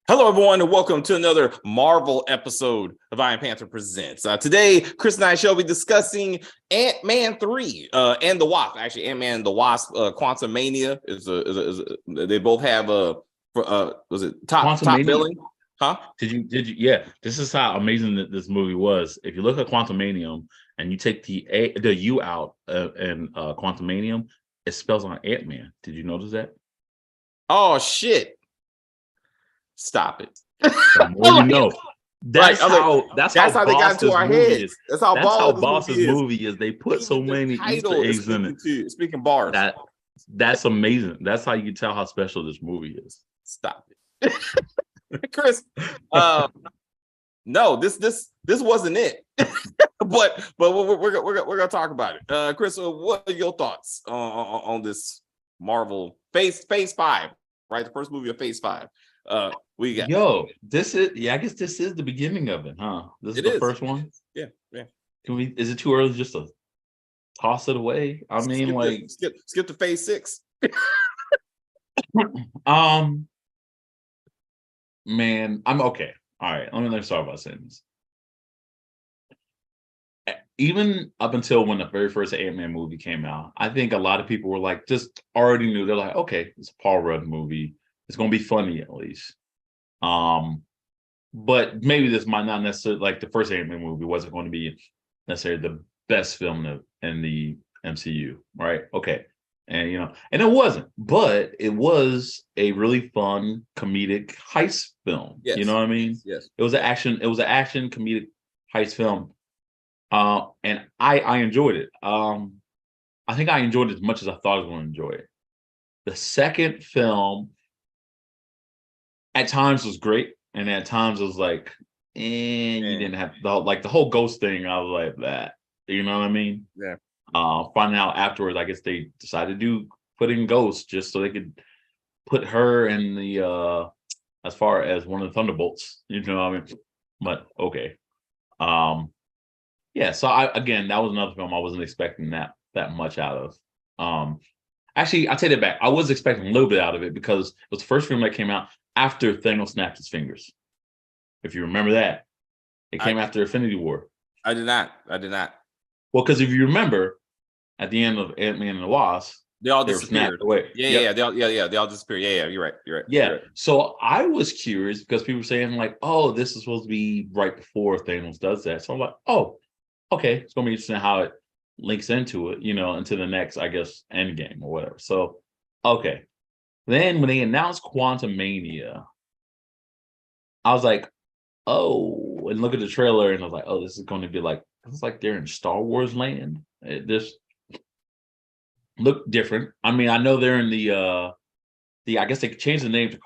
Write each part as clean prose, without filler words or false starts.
Hello, everyone, and welcome to another Marvel episode of Iron Panther Presents. Today, Chris and I shall be discussing Ant-Man 3 and the Wasp. Actually, Ant-Man and the Wasp, Quantumania they both have was it top billing? Huh? Did you? Yeah, this is how amazing that this movie was. If you look at Quantumanium and you take the U out in Quantumanium, it spells on Ant-Man. Did you notice that? Oh, shit. Stop it. The more you know. That's how they got into our heads. That's how Boss's movie is. They put so many Easter eggs in it. Speaking bars. That's amazing. That's how you can tell how special this movie is. Stop it. Chris, no, this wasn't it. but we're gonna talk about it. Chris, what are your thoughts on this Marvel Phase 5, right? The first movie of Phase 5. We got I guess this is the beginning of it, huh? This is the first one. Yeah. Is it too early just to toss it away? I mean, skip to Phase 6. Man, I'm okay. All right, let's start by saying this. Even up until when the very first Ant-Man movie came out, I think a lot of people were like, just already knew. They're like, okay, it's a Paul Rudd movie. It's going to be funny at least. But maybe this might not necessarily, like the first Ant-Man movie wasn't going to be necessarily the best film in the MCU, right? Okay. And and it wasn't, but it was a really fun comedic heist film. Yes. You know what I mean? Yes. It was an action comedic heist film. And I enjoyed it. I think I enjoyed it as much as I thought I was going to enjoy it. The second film at times was great, and at times it was like, you didn't have the whole ghost thing. I was like that. You know what I mean? Yeah. Finding out afterwards, I guess they decided to put in Ghost just so they could put her in the as far as one of the Thunderbolts. You know what I mean? But okay. Yeah. So that was another film I wasn't expecting that much out of. Actually, I take it back. I was expecting a little bit out of it because it was the first film that came out after Thanos snapped his fingers. If you remember that, it came after Infinity War. I did not. Well, because if you remember, at the end of Ant-Man and the Wasp, they all disappeared. Away. Yeah, they all disappeared. Yeah, you're right. Yeah. You're right. So I was curious because people were saying like, oh, this is supposed to be right before Thanos does that. So I'm like, oh, okay, it's gonna be interesting how it links into it, into the next, I guess, end game or whatever. So, okay. Then when they announced Quantumania, I was like, oh, and look at the trailer, and I was like, oh, this is going to be like, it's like they're in Star Wars land. It just looked different. I mean, I know they're in the I guess they changed the name to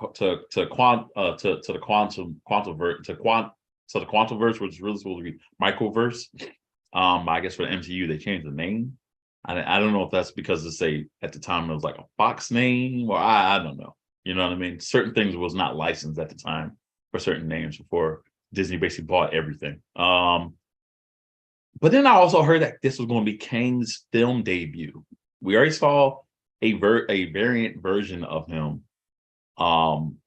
the Quantumverse, which is really supposed to be Microverse. I guess for the MCU they changed the name. I don't know if that's because at the time it was like a Fox name, or I don't know. You know what I mean? Certain things was not licensed at the time for certain names before Disney basically bought everything. But then I also heard that this was going to be Kang's film debut. We already saw a variant version of him, and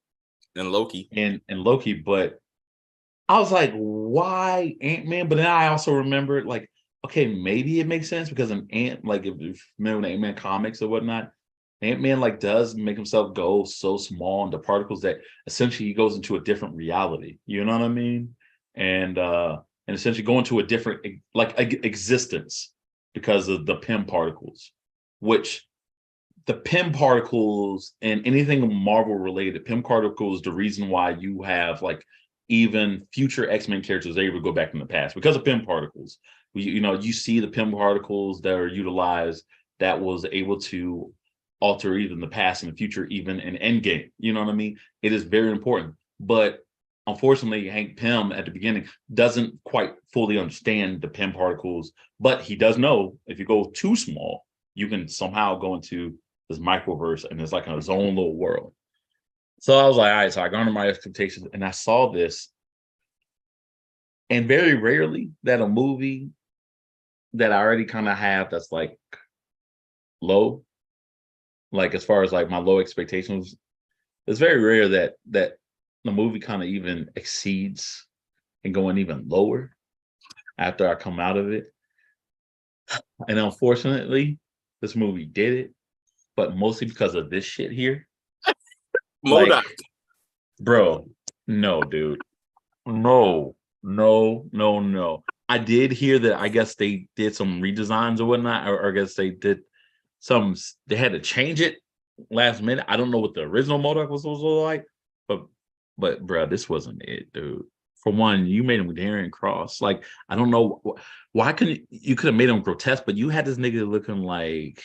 Loki, and Loki. But I was like, why Ant-Man? But then I also remembered, like, okay, maybe it makes sense because if you remember the Ant-Man comics or whatnot, Ant-Man does make himself go so small into particles that essentially he goes into a different reality. You know what I mean? And essentially go into a different existence because of the Pym particles, which the Pym particles and anything Marvel related, Pym particles, the reason why you have even future X-Men characters able to go back in the past because of Pym particles. You see the Pym particles that are utilized that was able to alter even the past and the future, even in Endgame. You know what I mean? It is very important. But unfortunately, Hank Pym at the beginning doesn't quite fully understand the Pym particles, but he does know if you go too small, you can somehow go into this microverse and it's like a own little world. So I was like, all right, so I got under my expectations and I saw this. And very rarely that a movie that I already kind of have that's low, as far as my low expectations, it's very rare that the movie kind of even exceeds and going even lower after I come out of it. And unfortunately, this movie did it, but mostly because of this shit here. MODOK. Like, bro, no, dude. No, no, no, no. I did hear that I guess they did some redesigns or whatnot, or I guess they did they had to change it last minute. I don't know what the original MODOK was like, but bro, this wasn't it, dude. For one, you made him Darren Cross. Like, I don't know why couldn't you could have made him grotesque, but you had this nigga looking like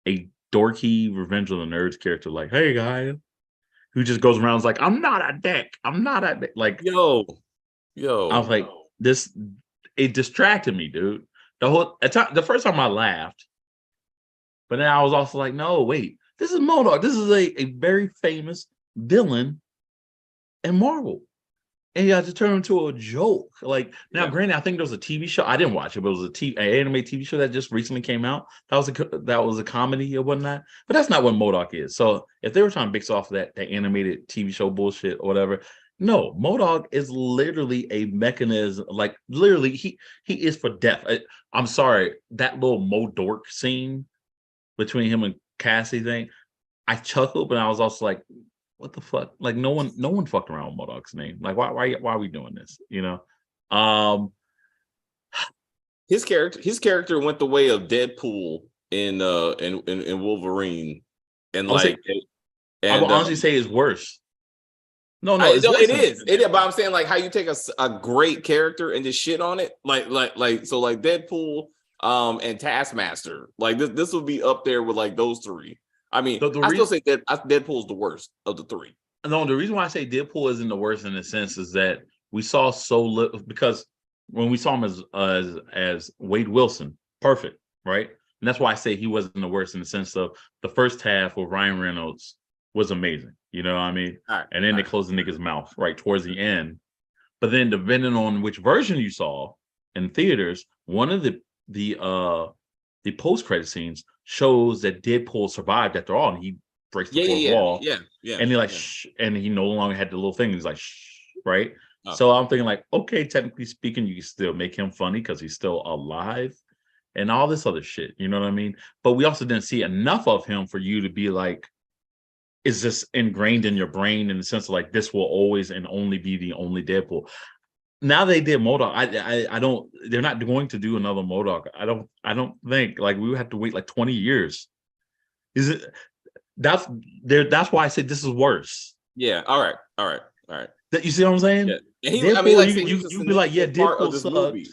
a dorky Revenge of the Nerds character, like, hey guys, who just goes around and is like, I'm not a dick. I'm not a dick. Like, Yo. I was like, this, it distracted me, dude. The first time I laughed, but then I was also like, no, wait, this is MODOK. This is a very famous villain in Marvel. And you had to turn into a joke. Like, now, granted, I think there was a TV show. I didn't watch it, but it was an anime TV show that just recently came out. That was a comedy or whatnot. But that's not what MODOK is. So if they were trying to mix off that animated TV show bullshit or whatever, no, MODOK is literally a mechanism. Like, literally, he is for death. I'm sorry, that little MODOK scene between him and Cassie thing, I chuckled, but I was also like, what the fuck? Like, no one fucked around with MODOK's name. Like, why are we doing this? You know? His character went the way of Deadpool in Wolverine, and I will honestly say it's worse. No, it's worse. It is. But I'm saying, like, how you take a great character and just shit on it, like Deadpool, and Taskmaster, like this would be up there with like those three. I mean, I still say that Deadpool's the worst of the three. No, the reason why I say Deadpool isn't the worst in a sense is that we saw so little, because when we saw him as Wade Wilson, perfect, right? And that's why I say he wasn't the worst in the sense of the first half with Ryan Reynolds was amazing. You know what I mean? Right, and then they closed the nigga's mouth right towards the end. But then depending on which version you saw in theaters, one of the post-credit scenes shows that Deadpool survived after all, and he breaks the fourth wall. Yeah. And he like, shh, and he no longer had the little thing. He's like, shh, right? Oh. So I'm thinking like, okay, technically speaking, you can still make him funny because he's still alive and all this other shit. You know what I mean? But we also didn't see enough of him for you to be like, is this ingrained in your brain in the sense of like, this will always and only be the only Deadpool. Now they did MODOK. I don't. They're not going to do another MODOK. I don't think, like, we would have to wait like 20 years. Is it? That's why I said this is worse. Yeah. All right. You see what I'm saying? Yeah. You'd be like, yeah, Deadpool sucked.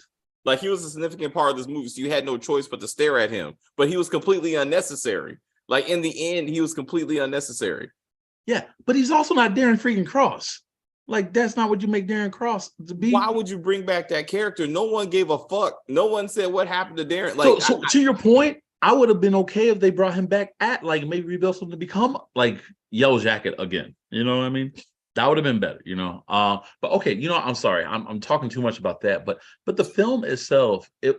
Like, he was a significant part of this movie, so you had no choice but to stare at him. But he was completely unnecessary. Like, in the end, he was completely unnecessary. Yeah, but he's also not Darren freaking Cross. Like, that's not what you make Darren Cross to be. Why would you bring back that character? No one gave a fuck. No one said what happened to Darren. Like, so to your point, I would have been okay if they brought him back at, like, maybe rebuilt him to become like Yellow Jacket again. You know what I mean? That would have been better, you know. But okay, you know, I'm sorry, I'm talking too much about that. But the film itself, it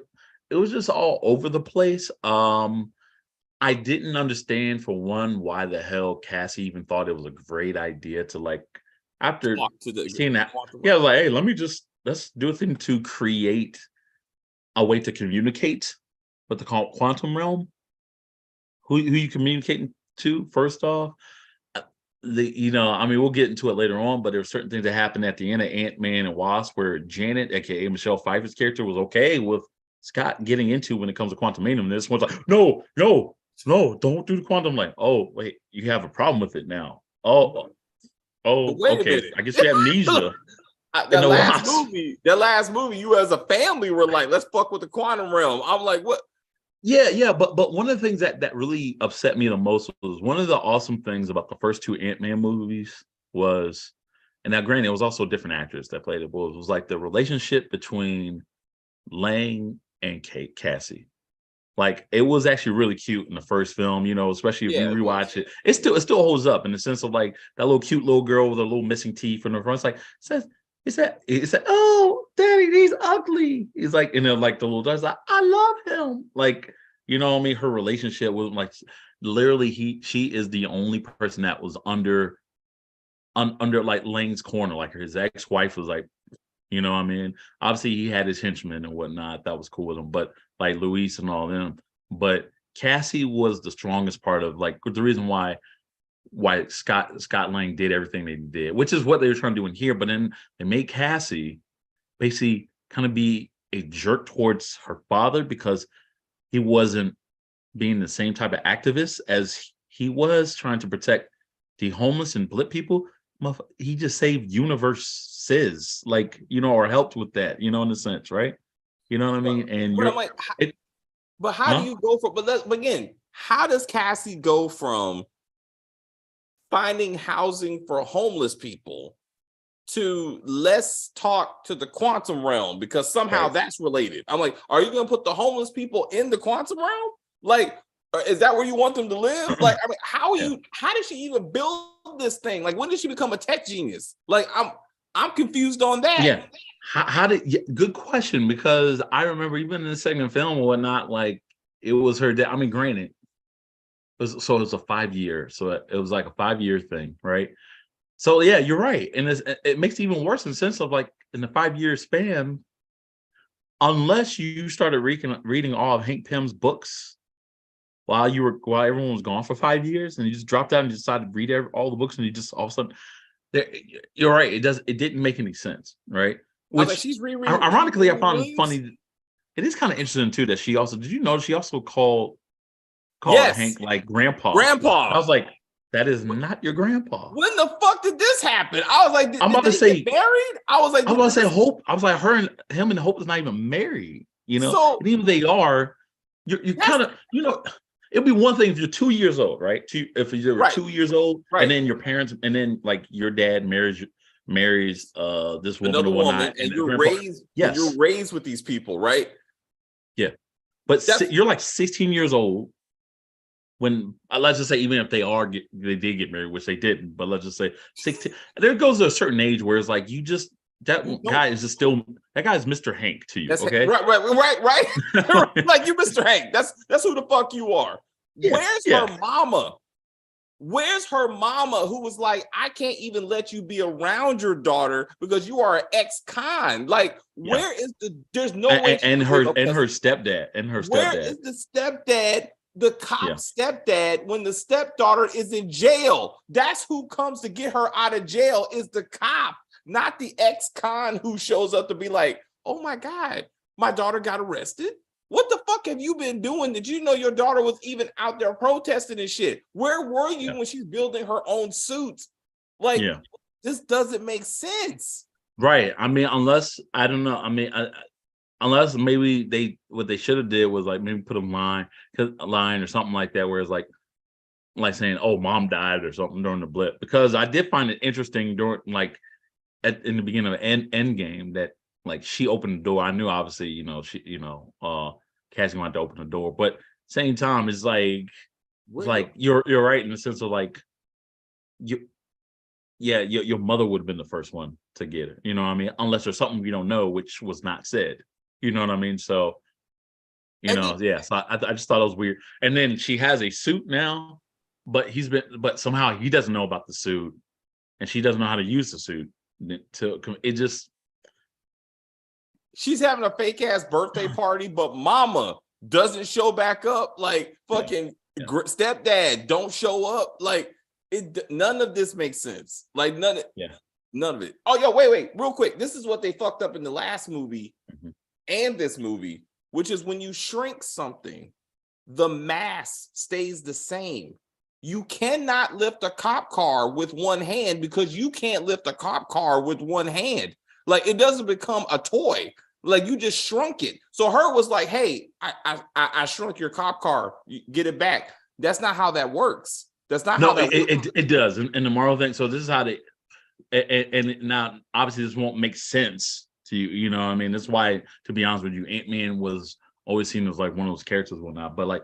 was just all over the place. I didn't understand, for one, why the hell Cassie even thought it was a great idea to, like, after seeing that, yeah, like, hey, let's do a thing to create a way to communicate with the quantum realm. Who you communicating to, first off? You know, I mean, we'll get into it later on, but there were certain things that happened at the end of Ant-Man and Wasp where Janet, aka Michelle Pfeiffer's character, was okay with Scott getting into when it comes to Quantumania. And this one's like, no, don't do the quantum. Like, oh, wait, you have a problem with it now. Oh, okay. I guess you have amnesia. That last movie, you as a family were like, let's fuck with the quantum realm. I'm like, what? Yeah, but one of the things that really upset me the most was one of the awesome things about the first two Ant-Man movies was, and now granted, it was also different actors that played it, but it was like the relationship between Lang and Cassie. Like, it was actually really cute in the first film, you know, especially if you rewatch it. It still holds up in the sense of, like, that little cute little girl with a little missing teeth in the front. It's like, it said, oh, Daddy, he's ugly. He's like, and then, like, the little daughter's like, I love him. Like, you know what I mean? Her relationship was like, literally, she is the only person that was under under like Lane's corner, like his ex-wife was like, you know what I mean? Obviously, he had his henchmen and whatnot. That was cool with him, but like Luis and all them. But Cassie was the strongest part of like the reason why Scott Lang did everything they did, which is what they were trying to do in here. But then they made Cassie basically kind of be a jerk towards her father because he wasn't being the same type of activist as he was trying to protect the homeless and blip people. He just saved universes, like, you know, or helped with that, you know, in a sense, right? You know what I mean? And but I'm like, but how do you go from? But again, how does Cassie go from finding housing for homeless people to let's talk to the quantum realm because somehow that's related? I'm like, are you going to put the homeless people in the quantum realm? Like, is that where you want them to live? Like, I mean, how did she even build this thing? Like, when did she become a tech genius? Like, I'm confused on that. Yeah. How did, good question, because I remember even in the second film or whatnot, like it was her dad. I mean, granted, it was a 5 year. So it was like a 5 year thing, right? So yeah, you're right. And it makes it even worse in the sense of like in the 5 year span, unless you started reading all of Hank Pym's books while everyone was gone for 5 years, and you just dropped out and you decided to read all the books, and you just all of a sudden, you're right. It didn't make any sense, right? Which like, she's ironically, I found funny. It is kind of interesting too that she also, did you know she also called Hank like grandpa? I was like, that is not your grandpa. When the fuck did this happen? I was like, I'm about to say get married. I was like, Hope. I was like, him and Hope is not even married. You know, so, and even if they are, you kind of, you know. It'd be one thing if you're 2 years old, right? If you're 2 years old, and then your parents, and then like your dad marries this woman, another woman, and you're raised with these people, right? Yeah, but you're like 16 years old when, let's just say, even if they did get married, which they didn't, but let's just say 16. There goes to a certain age where it's like guy is Mr. Hank to you. That's okay, right. Like, you Mr. Hank. That's who the fuck you are. Yeah, Where's her mama? Where's her mama who was like, I can't even let you be around your daughter because you are an ex-con? Like, where is there's no way. And her stepdad. Where is the stepdad? The cop stepdad, when the stepdaughter is in jail. That's who comes to get her out of jail, is the cop, not the ex-con who shows up to be like, oh my God, my daughter got arrested. What the fuck have you been doing? Did you know your daughter was even out there protesting and shit? Where were you when she's building her own suits? Like, this doesn't make sense. Right. I mean, unless, I don't know. I mean, unless maybe what they should have did was like maybe put a line or something like that, where it's like saying, oh, mom died or something during the blip. Because I did find it interesting during, like, in the beginning of end game, that like she opened the door. I knew, obviously, you know, Cassie wanted to open the door, but same time, it's like you're right in the sense of like your mother would have been the first one to get her. You know what I mean? Unless there's something we don't know, which was not said. You know what I mean? So, so I just thought it was weird. And then she has a suit now, but somehow he doesn't know about the suit, and she doesn't know how to use the suit. She's having a fake ass birthday party, but mama doesn't show back up. Like, fucking stepdad don't show up. Like, none of this makes sense. Like, none of it. Oh, wait, real quick. This is what they fucked up in the last movie and this movie, which is when you shrink something, the mass stays the same. You cannot lift a cop car with one hand because you can't lift a cop car with one hand. Like, it doesn't become a toy. Like, you just shrunk it. So her was like, hey, I shrunk your cop car. You get it back. That's not how that works. That's not how that works. It does. And the moral thing, so this is how and now, obviously, this won't make sense to you. You know what I mean? That's why, to be honest with you, Ant-Man was always seen as like one of those characters and whatnot. But like,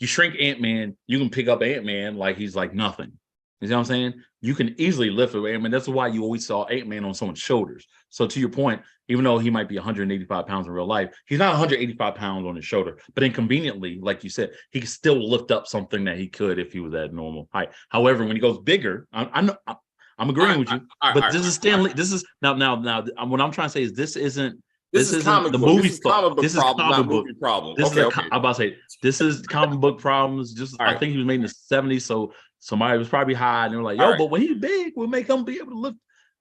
you shrink Ant-Man, you can pick up Ant-Man like he's like nothing. You see what I'm saying? You can easily lift Ant-Man. That's why you always saw Ant-Man on someone's shoulders. So to your point, even though he might be 185 pounds in real life, he's not 185 pounds on his shoulder. But inconveniently, like you said, he can still lift up something that he could if he was at normal height. However, when he goes bigger, I I'm agreeing with you. But this is Stanley. This is now. What I'm trying to say is this isn't the movie this is comic book this is problem, comic not book. movie problem. This Okay, is okay. I'm about to say this is comic book problems. Just I think he was made in the 70s, so somebody was probably high, and they were like, "Yo, but when he's big, we'll make him be able to lift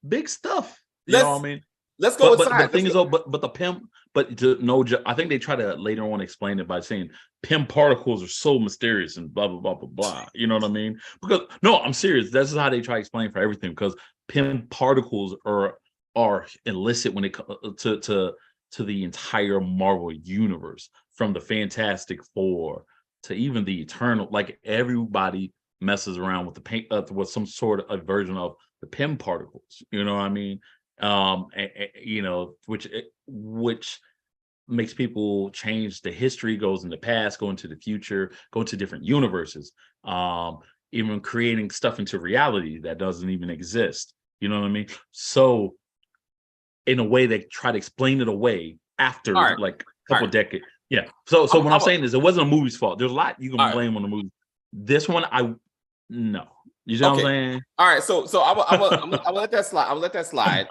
big stuff." You know what I mean? Let's go inside. But the thing is, though, but the pimp, I think they try to later on explain it by saying pimp particles are so mysterious and blah blah blah blah blah. You know what I mean? Because no, I'm serious. This is how they try to explain for everything. Because pimp particles are illicit when it comes to the entire Marvel universe, from the Fantastic Four to even the Eternal. Like everybody messes around with the paint with some sort of a version of the pimp particles. You know what I mean? You know, which makes people change the history, goes in the past, go into the future, go into different universes, even creating stuff into reality that doesn't even exist. You know what I mean? So in a way, they try to explain it away after like a couple decades. Yeah. So what I'm saying is it wasn't a movie's fault. There's a lot you can blame on the movie. This one, no. You see what I'm saying? All right, so I'll let that slide. I'll let that slide.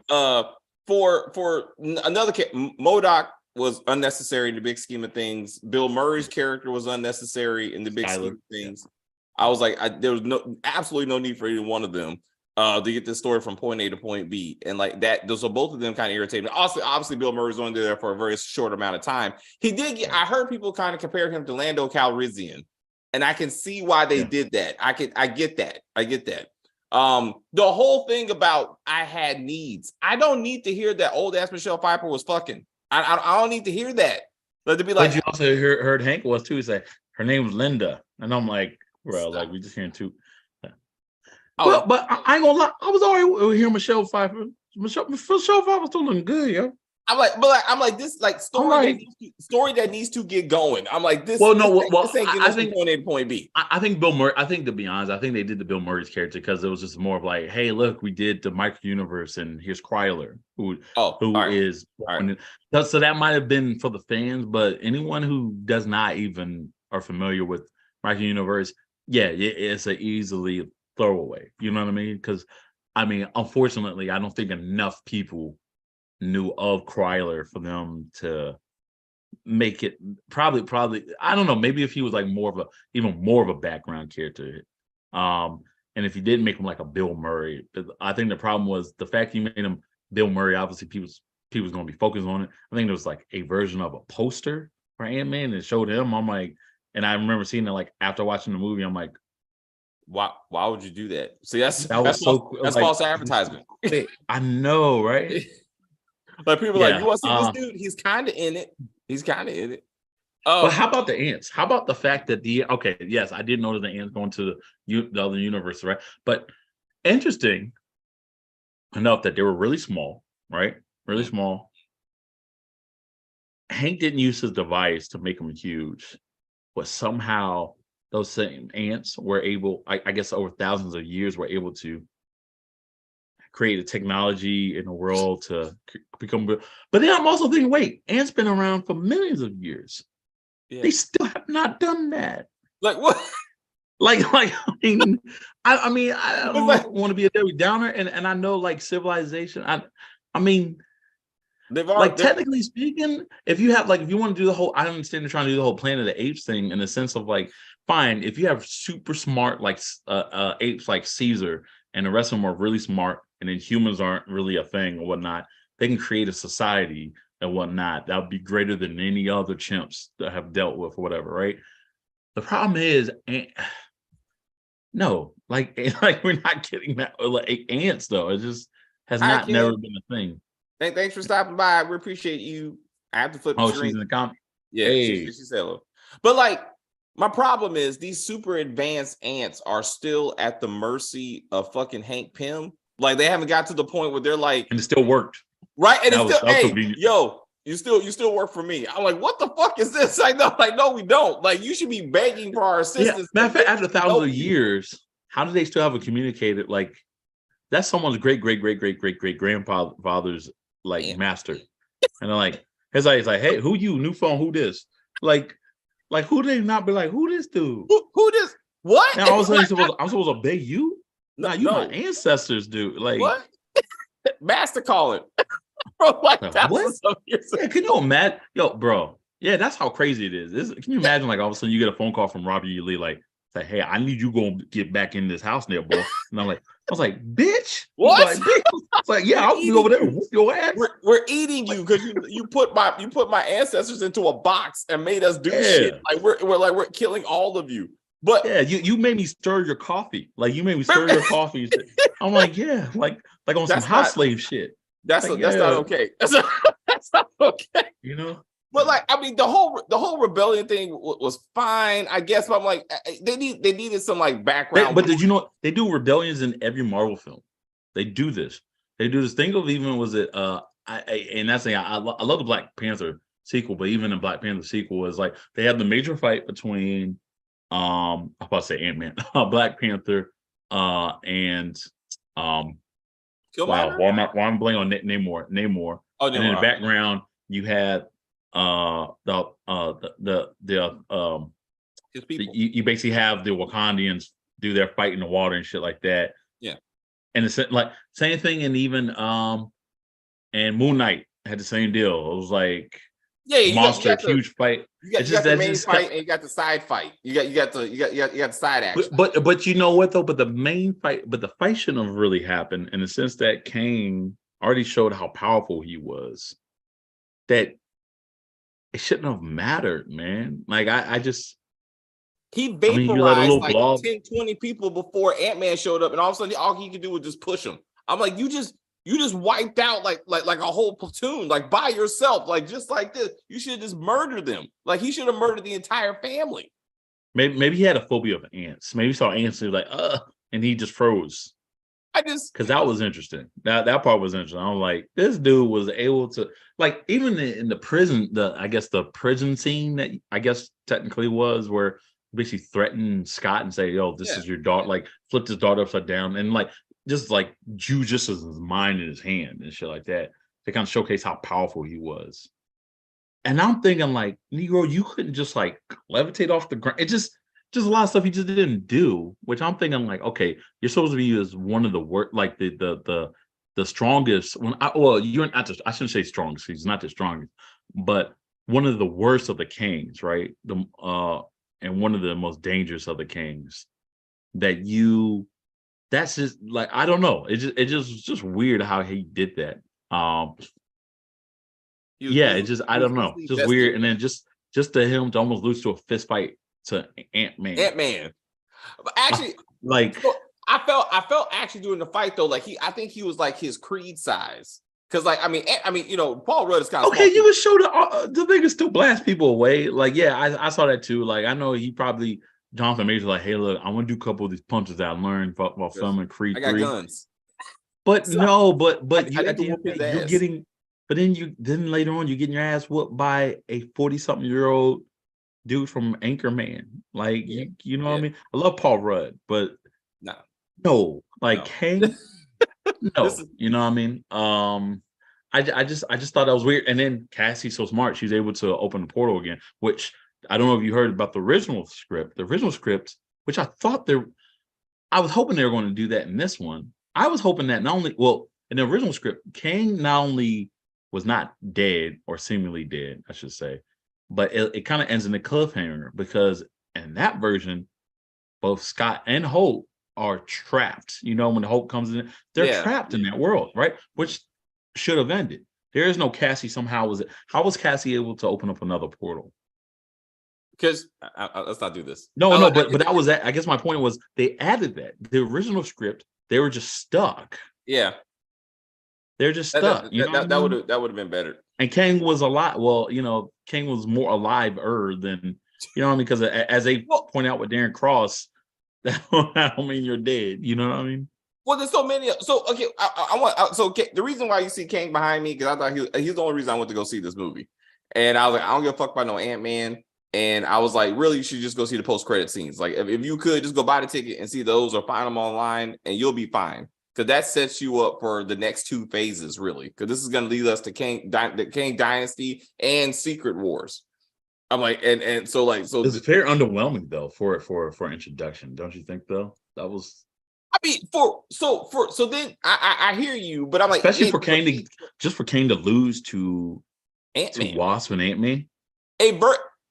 For another MODOK was unnecessary in the big scheme of things. Bill Murray's character was unnecessary in the big scheme of things. I was like, there was absolutely no need for either one of them to get this story from point A to point B, and like that. So both of them kind of irritated me. Also, obviously, Bill Murray's only there for a very short amount of time. He did get. I heard people kind of compare him to Lando Calrissian. And I can see why they did that. I get that. The whole thing about I had needs. I don't need to hear that old ass Michelle Pfeiffer was fucking. I don't need to hear that. But to be like, but you also heard Hank was too. He said her name was Linda, and I'm like, bro, like we just hearing two. But I ain't gonna lie. I was already hearing Michelle Pfeiffer. Michelle Pfeiffer was still looking good, yo. I'm like this story that needs to get going. I'm like this. Well, this ain't getting us from point A to point B. I think Bill Murray. I think to be honest, I think they did the Bill Murray's character because it was just more of like, hey, look, we did the micro universe, and here's Kryler, who is. So that might have been for the fans, but anyone who does not even are familiar with micro universe, it's an easily throwaway. You know what I mean? Because I mean, unfortunately, I don't think enough people knew of Kryler for them to make it probably I don't know, maybe if he was like even more of a background character, and if you didn't make him like a Bill Murray. I think the problem was the fact you made him Bill Murray. Obviously people's going to be focused on it. I think there was like a version of a poster for Ant-Man that showed him. I'm like, and I remember seeing it like after watching the movie, I'm like, why would you do that? See, that's false advertisement. I know, right? Like people are like, you want to see this dude? He's kind of in it. But how about the ants? How about the fact that yes, I did notice the ants going to the other universe, right? But interesting enough that they were really small, right? Really small. Hank didn't use his device to make them huge, but somehow those same ants were able, I guess over thousands of years, were able to create a technology in the world to become. But then I'm also thinking, wait, ants been around for millions of years. Yeah. They still have not done that. Like what? Like I mean, I don't want to be a Debbie Downer, and I know like civilization. I mean, technically speaking, if you want to do the whole, I understand they're trying to do the whole Planet of the Apes thing in the sense of like, fine, if you have super smart like apes like Caesar, and the rest of them are really smart, and then humans aren't really a thing or whatnot, they can create a society and whatnot that would be greater than any other chimps that have dealt with or whatever, right? The problem is, no, like we're not getting that. Like ants, though, it just has never been a thing. Thanks for stopping by. We appreciate you. I have to flip the screen. She's in the comment. Yeah, she said hello. But like, my problem is these super advanced ants are still at the mercy of fucking Hank Pym. Like they haven't got to the point where they're like, and it still worked, right? And it's still, hey, yo, you still work for me. I'm like, what the fuck is this? No, we don't. Like, you should be begging for our assistance. Yeah. Matter of fact, after thousands of years, how do they still have a communicated? Like, that's someone's great grandfather's like master, and they're like, it's like, hey, who you? New phone? Who this? Like who they not be like? Who this dude? Who this? What? And all of a sudden, I'm supposed to obey you? No, Nah, you my no. ancestors, dude. Like What? Master calling. Bro, like what? thousands of years ago. Yeah, can you imagine? Yo, bro. Yeah, that's how crazy it is. Can you imagine, like, all of a sudden you get a phone call from Robbie E. Lee, like, say, hey, I need you go get back in this house there, boy. And I was like, bitch. He's What? like, bitch. It's like, yeah, We're I'll be over eating there and you. whoop your ass. We're eating you because you put my ancestors into a box and made us do shit. Yeah. Like we're killing all of you. But Yeah, you made me stir your coffee. Like you made me stir your coffee. I'm like, yeah, like on some that's house not slave shit. that's Like, that's not yeah, okay. That's not okay. you know. But like, I mean, the whole rebellion thing was fine, I guess. But I'm like, they needed some like background. But did you know they do rebellions in every Marvel film? They do this. They do this. Think of even was it and that's the I love the Black Panther sequel, but even the Black Panther sequel was like they had the major fight between I'm about to say Ant-Man, Black Panther, and wow, Killmonger? why I'm blanking on Namor, Oh, and in the no. background you had His people. you basically have the Wakandians do their fight in the water and shit like that. Yeah. And it's like same thing, and even and Moon Knight had the same deal. It was like Yeah, huge fight. you got the main fight and you got the side fight. You got the side action. But you know what though? But the main fight, but the fight shouldn't have really happened in the sense that Kang already showed how powerful he was. That it shouldn't have mattered, man. Like I just He you let a vaporized little like blob. 10, 20 people before Ant-Man showed up, and all of a sudden all he could do was just push him. I'm like, you just wiped out like a whole platoon, like by yourself, like just like this. You should have just murdered them. Like he should have murdered the entire family. Maybe he had a phobia of ants. Maybe he saw ants and he was like, and he just froze. Because that was interesting. That part was interesting. I'm like, this dude was able to, like, even in the prison, the prison scene that I guess technically was where basically threatened Scott and say, yo, this is your daughter, like flipped his daughter upside down and like just just as his mind in his hand and shit like that to kind of showcase how powerful he was. And I'm thinking, like, Negro, you couldn't just like levitate off the ground. It just a lot of stuff he just didn't do, which I'm thinking, like, okay, you're supposed to be as one of the worst, like the strongest. You're not just, I shouldn't say strongest. He's not the strongest, but one of the worst of the kings, right? And one of the most dangerous of the kings. That's just like, I don't know. It just weird how he did that. I don't know, just weird, and then just to him to almost lose to a fist fight to Ant-Man. But actually, like so I felt actually during the fight though, like I think he was like his Creed size. Because like I mean, you know, Paul Rudd is kind of okay. You can show the nigga still blast people away. Like, yeah, I saw that too. Like, I know he probably Jonathan Majors like, hey, look, I want to do a couple of these punches that I learned while filming Creed 3. I got guns. But so, no, but you I at the end, you're getting. But then later on, you're getting your ass whooped by a 40-something-year-old dude from Anchorman. Like, you know what I mean? I love Paul Rudd, but no, like Kang, no, you know what I mean? I just thought that was weird. And then Cassie's so smart, she's able to open the portal again, which I don't know if you heard about the original script. The original script, which I was hoping they were going to do that in this one. I was hoping that in the original script, Kang not only was not dead or seemingly dead, I should say, but it kind of ends in a cliffhanger because in that version, both Scott and Hope are trapped. You know, when Hope comes in, they're trapped in that world, right? Which should have ended. There is no Cassie. Somehow how was Cassie able to open up another portal? Because let's not do this. No, but that was that. I guess my point was they added that. The original script, they were just stuck. Yeah. They're just stuck. That would have been better. And Kang was alive. Well, you know, Kang was more alive-er than, you know what I mean? Because as they point out with Darren Cross, that don't mean you're dead. You know what I mean? Well, there's so many. So okay, the reason why you see Kang behind me because I thought he's the only reason I went to go see this movie, and I was like, I don't give a fuck about no Ant-Man, and I was like, really, you should just go see the post-credit scenes. Like, if you could just go buy the ticket and see those or find them online, and you'll be fine. Because that sets you up for the next two phases, really. Because this is going to lead us to the Kang Dynasty and Secret Wars. I'm like, and so it's very underwhelming though for introduction, don't you think? Though that was I mean, so then I hear you, but I'm like, Especially for Kang for Kang to lose to Ant-Man. Wasp and Ant-Man. Hey,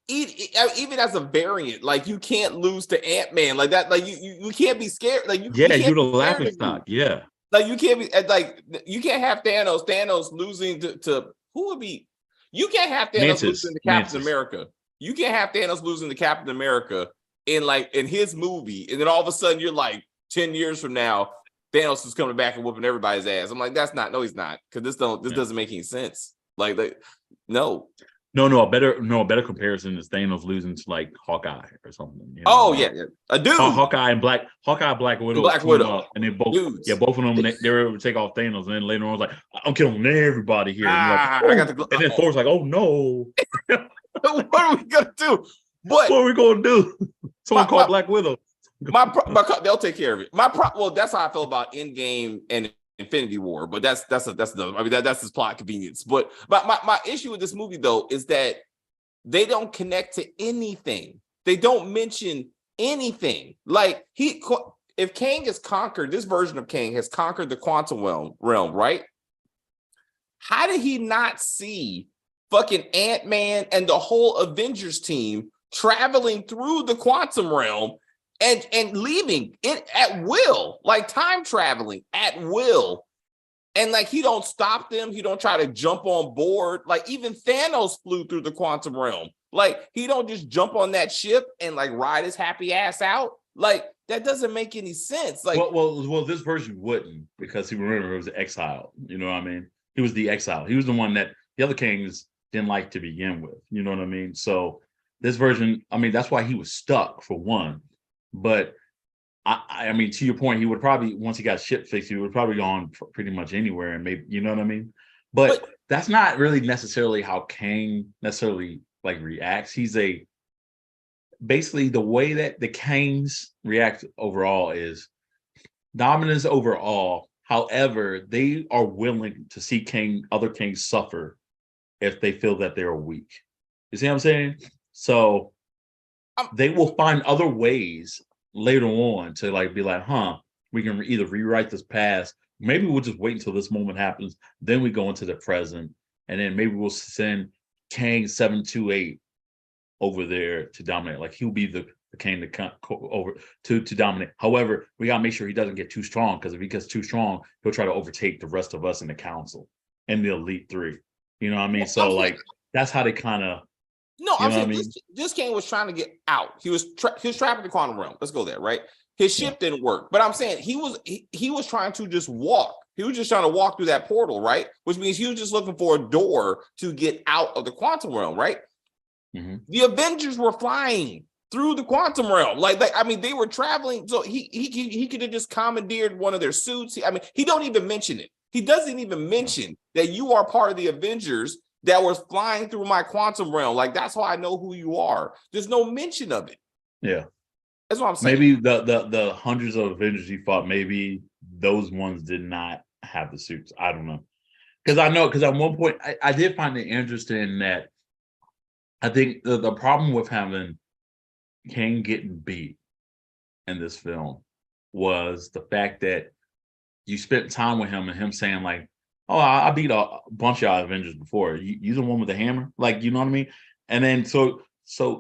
even as a variant, like you can't lose to Ant-Man like that. Like you can't be scared. Like you Yeah, can't you're the be scared laughing of stock. you. Yeah. Like you can't be like you can't have Thanos losing to who would be. You can't have Thanos losing to Captain America. You can't have Thanos losing to Captain America in his movie, and then all of a sudden you're like 10 years from now, Thanos is coming back and whooping everybody's ass. I'm like, that's not. No, he's not, because this doesn't make any sense. Like no. No, a better comparison is Thanos losing to like Hawkeye or something. You know Oh yeah, a dude. Hawkeye, Black Widow, Black Widow, up, and they both, dudes. Yeah, both of them they were able to take off Thanos, and then later on was like, I'm killing everybody here. And, I got the. And then Thor's like, oh no, what are we gonna do? But what are we gonna do? Someone called Black Widow. They'll take care of it. Well, that's how I feel about Endgame and Infinity War, but that's his plot convenience. But my issue with this movie though is that they don't connect to anything. They don't mention anything. Like if Kang has conquered, this version of Kang has conquered the quantum realm, right? How did he not see fucking Ant-Man and the whole Avengers team traveling through the quantum realm and leaving it at will, like time traveling at will? And like he don't stop them, he don't try to jump on board. Like even Thanos flew through the quantum realm. Like he don't just jump on that ship and like ride his happy ass out. Like that doesn't make any sense. Like well, this version wouldn't, because he was exiled. You know what I mean? He was the exile. He was the one that the other kings didn't like to begin with. You know what I mean? So this version, I mean, that's why he was stuck for one. But I mean, to your point, he would probably, once he got ship fixed, he would probably gone pretty much anywhere, and maybe, you know what I mean? But that's not really necessarily how Kang necessarily like reacts. Basically the way that the Kangs react overall is dominance overall. However, they are willing to see other kings suffer if they feel that they're weak. You see what I'm saying? So they will find other ways later on to like be like, we can either rewrite this past. Maybe we'll just wait until this moment happens. Then we go into the present. And then maybe we'll send Kang 728 over there to dominate. Like he'll be the Kang to come over to dominate. However, we gotta make sure he doesn't get too strong, because if he gets too strong, he'll try to overtake the rest of us in the council and the Elite Three. You know what I mean? So like that's how they kind of. No, I'm saying this Kang was trying to get out. He was trapped in the quantum realm. Let's go there, right? His ship didn't work, but I'm saying he was trying to just walk. He was just trying to walk through that portal, right? Which means he was just looking for a door to get out of the quantum realm, right? Mm-hmm. The Avengers were flying through the quantum realm, like I mean, they were traveling. So he could have just commandeered one of their suits. I mean, he don't even mention it. He doesn't even mention that you are part of the Avengers that was flying through my quantum realm. Like that's how I know who you are. There's no mention of it. Yeah, that's what I'm saying. Maybe the hundreds of Avengers he fought, maybe those ones did not have the suits. I don't know, because at one point I did find it interesting that I think the problem with having Kang getting beat in this film was the fact that you spent time with him and him saying like, oh, I beat a bunch of y'all Avengers before. You the one with the hammer? Like, you know what I mean? And then so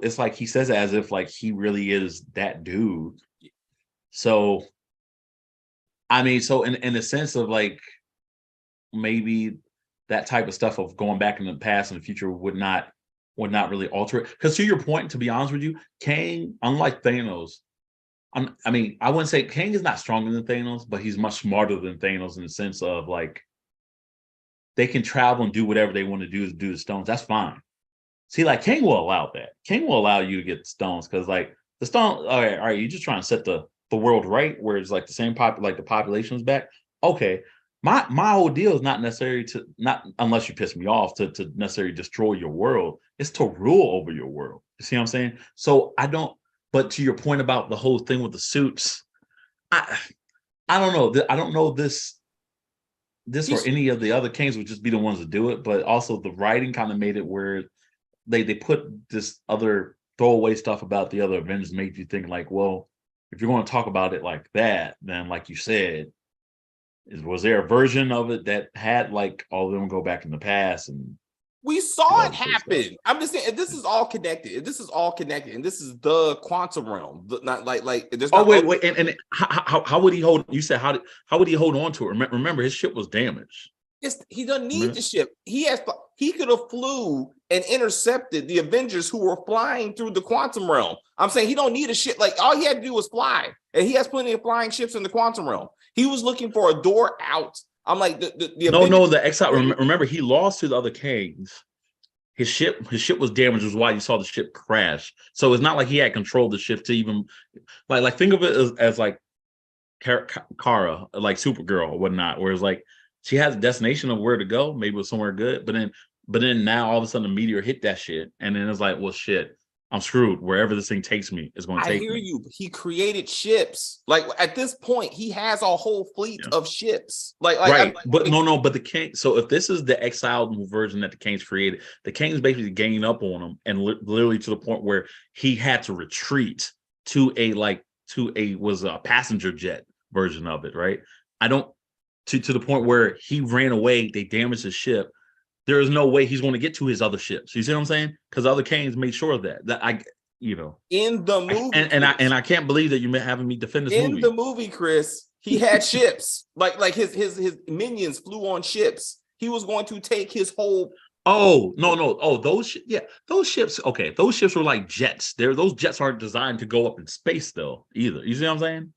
it's like he says it as if like he really is that dude. So I mean, so in the sense of like maybe that type of stuff of going back in the past and the future would not really alter it. Because to your point, to be honest with you, Kang, unlike Thanos, I mean, I wouldn't say Kang is not stronger than Thanos, but he's much smarter than Thanos in the sense of like they can travel and do whatever they want to do the stones. That's fine. See, like Kang will allow that. Kang will allow you to get the stones because like the stone. All right, you're just trying to set the world right where it's like the same like the population's back. Okay. My whole deal is not necessarily not unless you piss me off to necessarily destroy your world. It's to rule over your world. You see what I'm saying? So I don't. But to your point about the whole thing with the suits, I don't know. I don't know this or any of the other kings would just be the ones to do it. But also the writing kind of made it where they put this other throwaway stuff about the other Avengers, made you think like, well, if you're going to talk about it like that, then like you said, was there a version of it that had like all of them go back in the past and we saw it happen. I'm just saying, this is all connected. This is all connected, and this is the quantum realm. Not like there's not. Oh wait, and how would he hold? You said how would he hold on to it? Remember, his ship was damaged. He doesn't need the ship. He could have flew and intercepted the Avengers who were flying through the quantum realm. I'm saying he don't need a ship. Like all he had to do was fly, and he has plenty of flying ships in the quantum realm. He was looking for a door out. I'm like the exile. Remember, he lost to the other Kangs. His ship was damaged, which is why you saw the ship crash. So it's not like he had control of the ship to even like think of it as like Kara, like Supergirl or whatnot, where it's like she has a destination of where to go, maybe it was somewhere good, but then now all of a sudden a meteor hit that shit, and then it's like, well, shit, I'm screwed. Wherever this thing takes me is going to take me. I hear you. He created ships. Like at this point, he has a whole fleet of ships. Right. But the King. So if this is the exiled version that the Kings created, the Kings basically ganging up on him, and literally to the point where he had to retreat to a passenger jet version of it. Right. To the point where he ran away. They damaged his ship. There is no way he's going to get to his other ships. You see what I'm saying? Because other Kangs made sure of that. In the movie, and I can't believe that you're having me defend this movie. In the movie, Chris, he had ships. Like his minions flew on ships. He was going to take his whole. Oh no! Oh, those ships. Okay, those ships were like jets. Those jets aren't designed to go up in space though. Either. You see what I'm saying?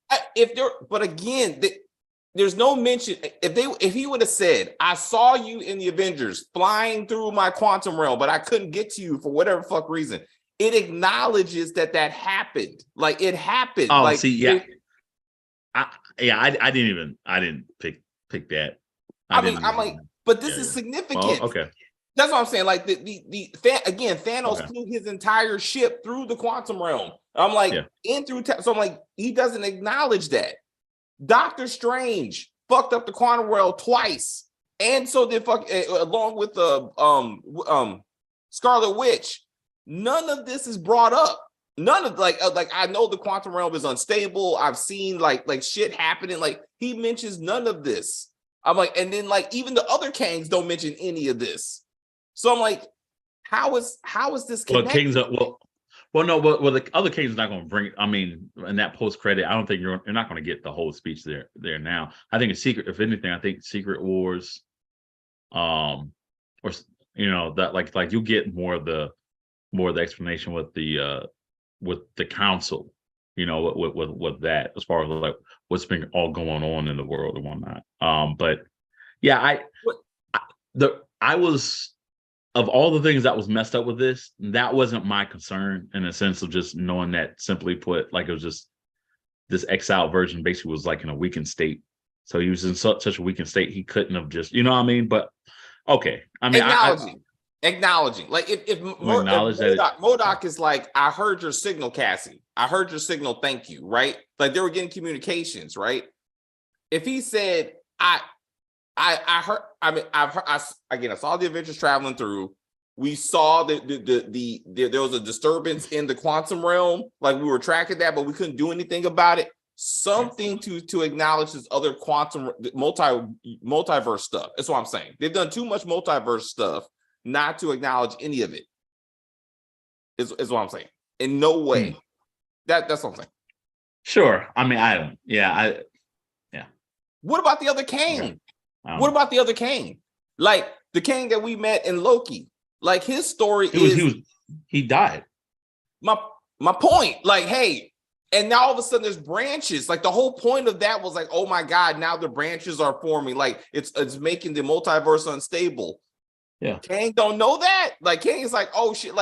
But again. There's no mention. If he would have said, I saw you in the Avengers flying through my quantum realm, but I couldn't get to you for whatever fuck reason, it acknowledges that happened. Like it happened. Oh, like, see, yeah. I didn't pick that. I'm like, but this is significant. Well, okay. That's what I'm saying. Like again, Thanos flew his entire ship through the quantum realm. I'm like, so I'm like, he doesn't acknowledge that. Doctor Strange fucked up the quantum realm twice, and so did along with the Scarlet Witch. None of this is brought up. None of like I know the quantum realm is unstable. I've seen like shit happening. Like he mentions none of this. I'm like, and then like even the other Kangs don't mention any of this. So I'm like, how is this connected? Well, no, but the other Kangs is not going to bring. I mean, in that post credit, I don't think you're not going to get the whole speech there now. I think it's secret. If anything, I think Secret Wars, or that like you get more of the explanation with the council, with that as far as like what's been all going on in the world and whatnot. But yeah, I was. Of all the things that was messed up with this, that wasn't my concern in a sense of just knowing that, simply put, like it was just this exiled version basically was like in a weakened state. So he was in such a weakened state, he couldn't have just, you know what I mean? But okay. I mean, acknowledging. Like if MODOK is like, I heard your signal, Cassie. I heard your signal, thank you, right? Like they were getting communications, right? If he said, I heard. I mean, I saw the Avengers traveling through. We saw there was a disturbance in the quantum realm. Like we were tracking that, but we couldn't do anything about it. Something to acknowledge this other quantum multiverse stuff. That's what I'm saying. They've done too much multiverse stuff not to acknowledge any of it. Is what I'm saying. In no way. That's what I'm saying. Sure. I mean, I don't. Yeah. What about the other Kang? Okay. What about the other Kang? Like the Kang that we met in Loki. Like his story he died. My point. Like, hey, and now all of a sudden there's branches. Like the whole point of that was like, oh my God, now the branches are forming. Like it's making the multiverse unstable. Yeah. Kang don't know that. Like Kang is like, oh shit,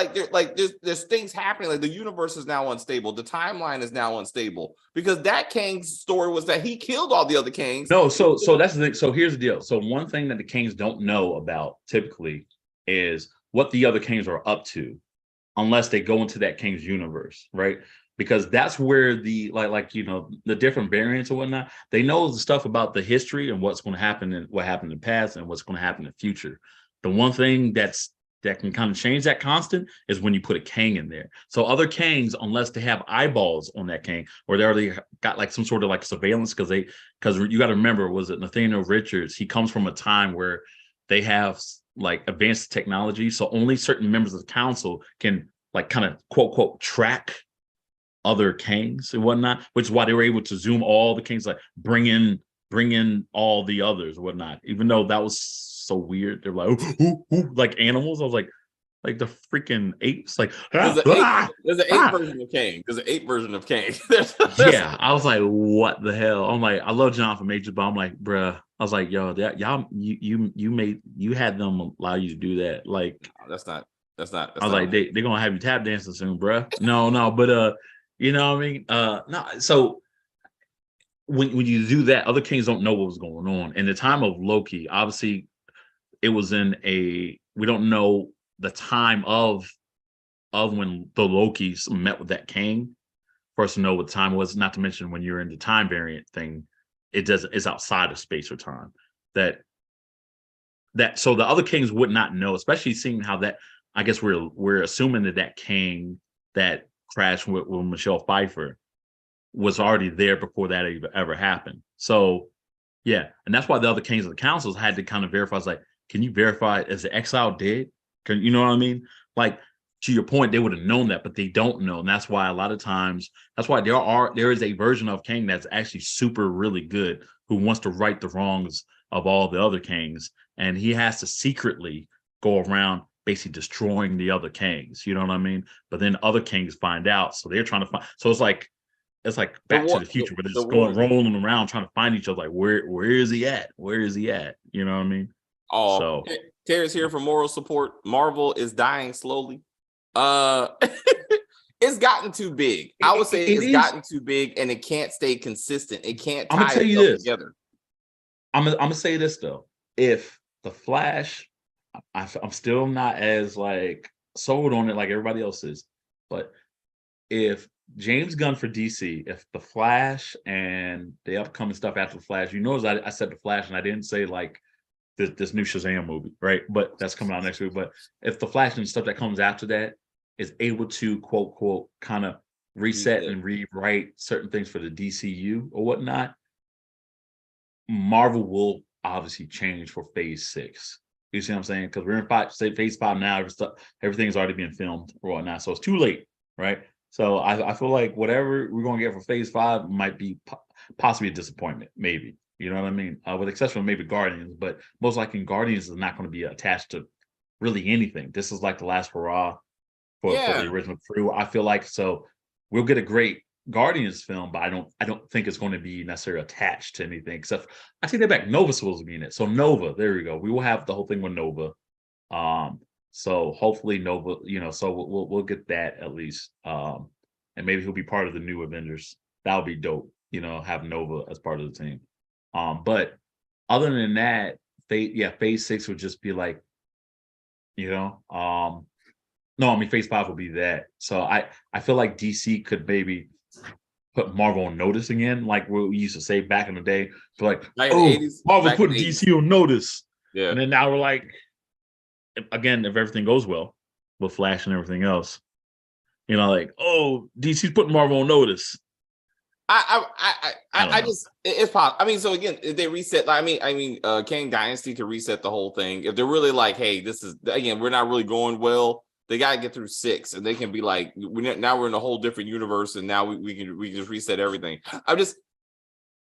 there's things happening. Like the universe is now unstable. The timeline is now unstable because that Kang's story was that he killed all the other Kangs. No, so that's the thing. So here's the deal. So one thing that the Kangs don't know about typically is what the other Kangs are up to, unless they go into that Kang's universe, right? Because that's where the the different variants and whatnot. They know the stuff about the history and what's going to happen and what happened in the past and what's going to happen in the future. The one thing that's that can kind of change that constant is when you put a Kang in there. So other Kangs, unless they have eyeballs on that Kang, or they already got like some sort of like surveillance, because you got to remember, was it Nathaniel Richards? He comes from a time where they have like advanced technology, so only certain members of the council can like kind of quote track other Kangs and whatnot, which is why they were able to zoom all the Kangs, like bring in all the others or whatnot, even though that was so weird. They're like, ooh, like animals. I was like the freaking apes, like there's an ape version of Kang. There's an ape version of Kang. Yeah, I was like, what the hell? I'm like, I love Jonathan Majors, but I'm like, bruh. I was like, yo, that y'all, you had them allow you to do that. Like, that's not. I was like, they're gonna have you tap dancing soon, bruh. No, but you know what I mean? No, so when you do that, other Kings don't know what was going on. In the time of Loki, obviously, it was we don't know the time of when the Lokis met with that King. For us to know what the time was, not to mention when you're in the time variant thing, it's outside of space or time. So the other Kings would not know, especially seeing how that. I guess we're assuming that King that crashed with Michelle Pfeiffer was already there before that ever happened. So yeah, and that's why the other Kings of the councils had to kind of verify. It's like, can you verify, is the exile dead? You know what I mean? Like, to your point, they would have known that, but they don't know. And that's why a lot of times, that's why there is a version of Kang that's actually super really good, who wants to right the wrongs of all the other Kangs. And he has to secretly go around basically destroying the other Kangs. You know what I mean? But then other Kangs find out. So they're trying to find. So it's like Back to the Future, but it's rolling around trying to find each other. Like, where is he at? Where is he at? You know what I mean? Oh, so Terry's here for moral support. Marvel is dying slowly. It's gotten too big. I would say it's gotten too big, and it can't stay consistent. It can't tie itself together. I'm gonna say this though: if the Flash, I'm still not as like sold on it like everybody else is, but if James Gunn for DC, if the Flash and the upcoming stuff after the Flash, I said the Flash, and I didn't say like this new Shazam movie, right? But that's coming out next week. But if the Flash and stuff that comes after that is able to quote kind of reset and rewrite certain things for the DCU or whatnot, Marvel will obviously change for Phase 6. You see what I'm saying? Because we're in Phase 5 now. Everything's already being filmed or whatnot, so it's too late, right? So I feel like whatever we're going to get for Phase 5 might be possibly a disappointment, maybe. You know what I mean? With the exception of maybe Guardians, but most likely Guardians is not going to be attached to really anything. This is like the last hurrah for the original crew. I feel like, so we'll get a great Guardians film, but I don't think it's going to be necessarily attached to anything, except I take that back. Nova's supposed to be in it. So Nova, there we go. We will have the whole thing with Nova. So hopefully Nova, so we'll get that at least. And maybe he'll be part of the new Avengers. That would be dope, have Nova as part of the team. But other than that, Phase 6 would just be like, no, I mean Phase 5 would be that. So I feel like DC could maybe put Marvel on notice again, like we used to say back in the day. But Marvel put DC on notice. Yeah. And then now we're like, again, if everything goes well with Flash and everything else, DC's putting Marvel on notice. It's possible. I mean, so again, if they reset, Kang Dynasty could reset the whole thing. If they're really like, hey, this is, again, we're not really going well, they got to get through 6, and they can be like, now we're in a whole different universe, and now we can just reset everything. This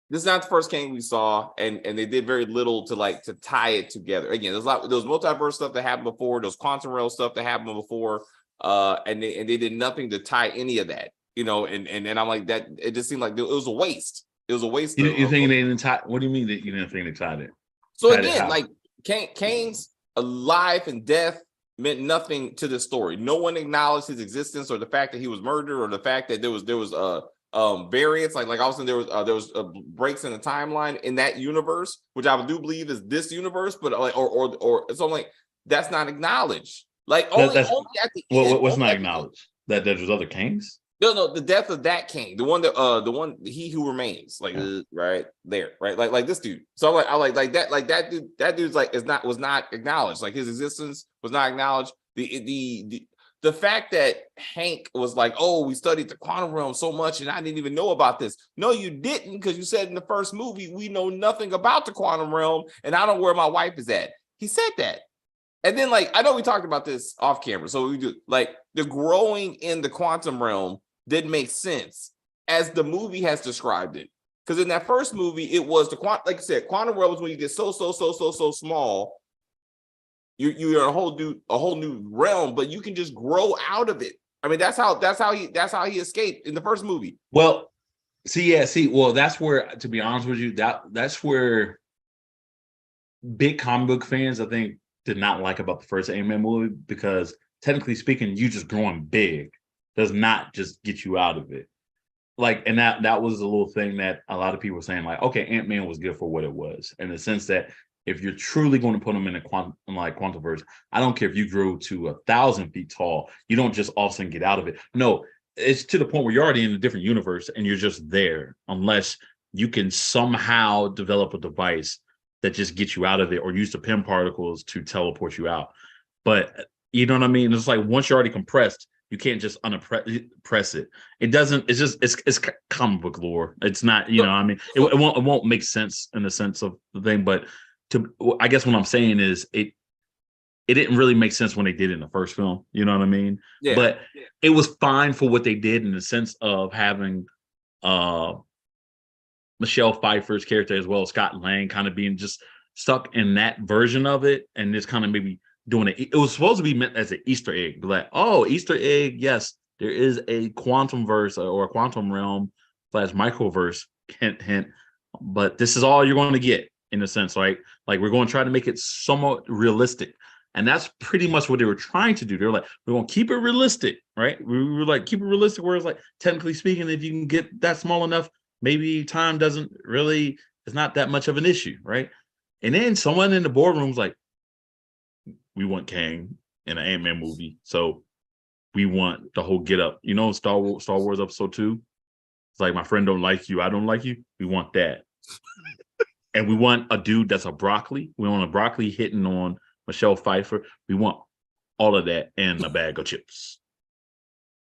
is not the first Kang we saw, and they did very little to tie it together. Again, there's multiverse stuff that happened before, there's quantum realm stuff that happened before, and they did nothing to tie any of that. And I'm like, that it just seemed like it was a waste. It was a waste. You think they didn't tie? What do you mean that you didn't think they tied it? So again, like Kang's life and death meant nothing to this story. No one acknowledged his existence, or the fact that he was murdered, or the fact that there was variants. Like I was saying, there was breaks in the timeline in that universe, which I do believe is this universe, but or so I'm like, that's not acknowledged. Like only at the end. What's not acknowledged? That there's other Kangs? No, the death of that king, the one, he who remains, like right there, right, like this dude. So I that dude, that dude's like was not acknowledged, like his existence was not acknowledged. The fact that Hank was like, oh, we studied the quantum realm so much, and I didn't even know about this. No, you didn't, because you said in the first movie we know nothing about the quantum realm, and I don't know where my wife is at. He said that. And then, like, I know we talked about this off camera, so we do like the growing in the quantum realm didn't make sense as the movie has described it. Because in that first movie, it was the quantum, like I said, quantum realm is when you get so small, you're in a whole new realm, but you can just grow out of it. I mean, that's how he escaped in the first movie. Well, well, that's where, to be honest with you, that's where big comic book fans, I think, did not like about the first Ant-Man movie, because technically speaking, you just growing big does not just get you out of it. Like, and that was a little thing that a lot of people were saying, like, okay, Ant-Man was good for what it was, in the sense that if you're truly going to put him in a quantumverse, I don't care if you grew to 1,000 feet tall, you don't just all of a sudden get out of it. No, it's to the point where you're already in a different universe and you're just there, unless you can somehow develop a device that just gets you out of it, or use the PIM particles to teleport you out. But you know what I mean? It's like, once you're already compressed, you can't just press it. It doesn't. It's just it's comic book lore. It's not. You know. I mean, it won't make sense in the sense of the thing. But I guess what I'm saying is it didn't really make sense when they did it in the first film. You know what I mean? Yeah. But it was fine for what they did, in the sense of having Michelle Pfeiffer's character, as well as Scott Lang, kind of being just stuck in that version of it, and just kind of maybe doing it. It was supposed to be meant as an Easter egg, like, oh, Easter egg, yes, there is a quantum verse or a quantum realm / microverse, hint, hint. But this is all you're going to get, in a sense, right? Like, we're going to try to make it somewhat realistic. And that's pretty much what they were trying to do. They're like, we're going to keep it realistic, right? We were like, keep it realistic, where it's like, technically speaking, if you can get that small enough, maybe time doesn't really, it's not that much of an issue, right? And then someone in the boardroom's like, we want Kang in an Ant-Man movie, so we want the whole get up. You know, Star Wars Episode 2. It's like, my friend don't like you, I don't like you. We want that. And we want a dude that's a broccoli. We want a broccoli hitting on Michelle Pfeiffer. We want all of that and a bag of chips.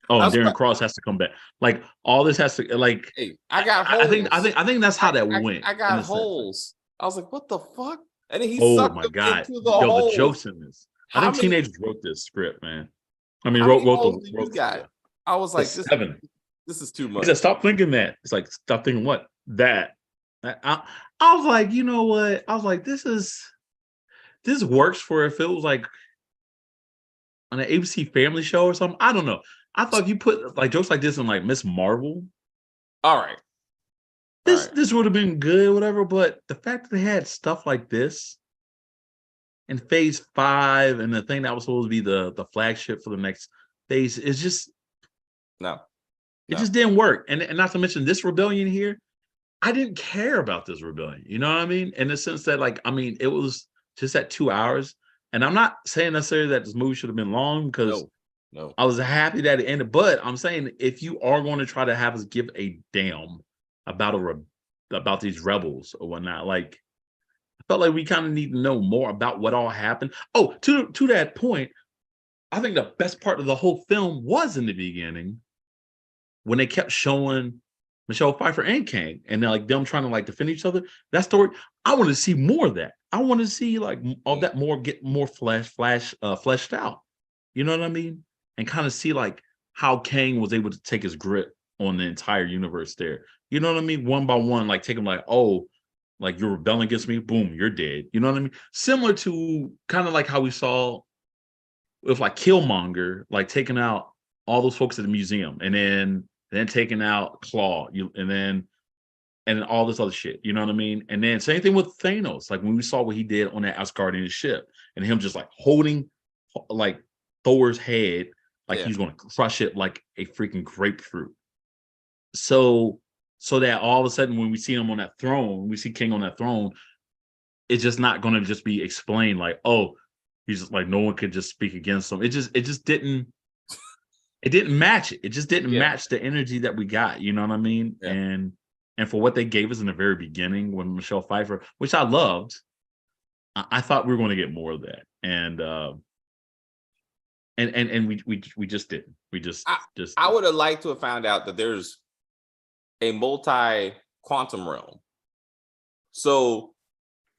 Oh, and Darren Cross has to come back. Like, all this has to, like, hey, I got holes. I think that's how that went. I got holes. I was like, what the fuck? And then he sucked my God. into the holes. The jokes in this. I think teenagers wrote this script, man. I mean, wrote the guy. I was like, this is too much. He said, stop thinking that. It's like, stop thinking what? That. I was like, you know what? I was like, this works for if it was like on an ABC Family show or something. I don't know. I thought if you put like jokes like this in like Miss Marvel, all right, this would have been good, whatever. But the fact that they had stuff like this in Phase 5, and the thing that was supposed to be the flagship for the next phase, is just it just didn't work. And not to mention this rebellion here, I didn't care about this rebellion. You know what I mean? In the sense that, like, I mean, it was just at 2 hours. And I'm not saying necessarily that this movie should have been long, because no. I was happy that it ended. But I'm saying, if you are going to try to have us give a damn about about these rebels or whatnot, like, I felt like we kind of need to know more about what all happened. Oh, to that point, I think the best part of the whole film was in the beginning, when they kept showing Michelle Pfeiffer and Kang, and they're like them trying to like defend each other. That story, I want to see more of that. I want to see like all that more, get more fleshed out. You know what I mean? And kind of see like how Kang was able to take his grip on the entire universe there. You know what I mean? One by one, like take him like, oh, like, you're rebelling against me, boom, you're dead. You know what I mean? Similar to kind of like how we saw with like Killmonger, like taking out all those folks at the museum, and then taking out Claw, and then all this other shit. You know what I mean? And then same thing with Thanos, like when we saw what he did on that Asgardian ship, and him just like holding like Thor's head, like he's going to crush it like a freaking grapefruit. So that all of a sudden, when we see him on that throne, we see King on that throne, it's just not going to just be explained like, oh, he's just like, no one could just speak against him. It just didn't it didn't match it. It just didn't Yeah. match the energy that we got. You know what I mean? Yeah. And for what they gave us in the very beginning when Michelle Pfeiffer, which I loved, I thought we were going to get more of that. And we just didn't. We just I would have liked to have found out that there's a multi-quantum realm. So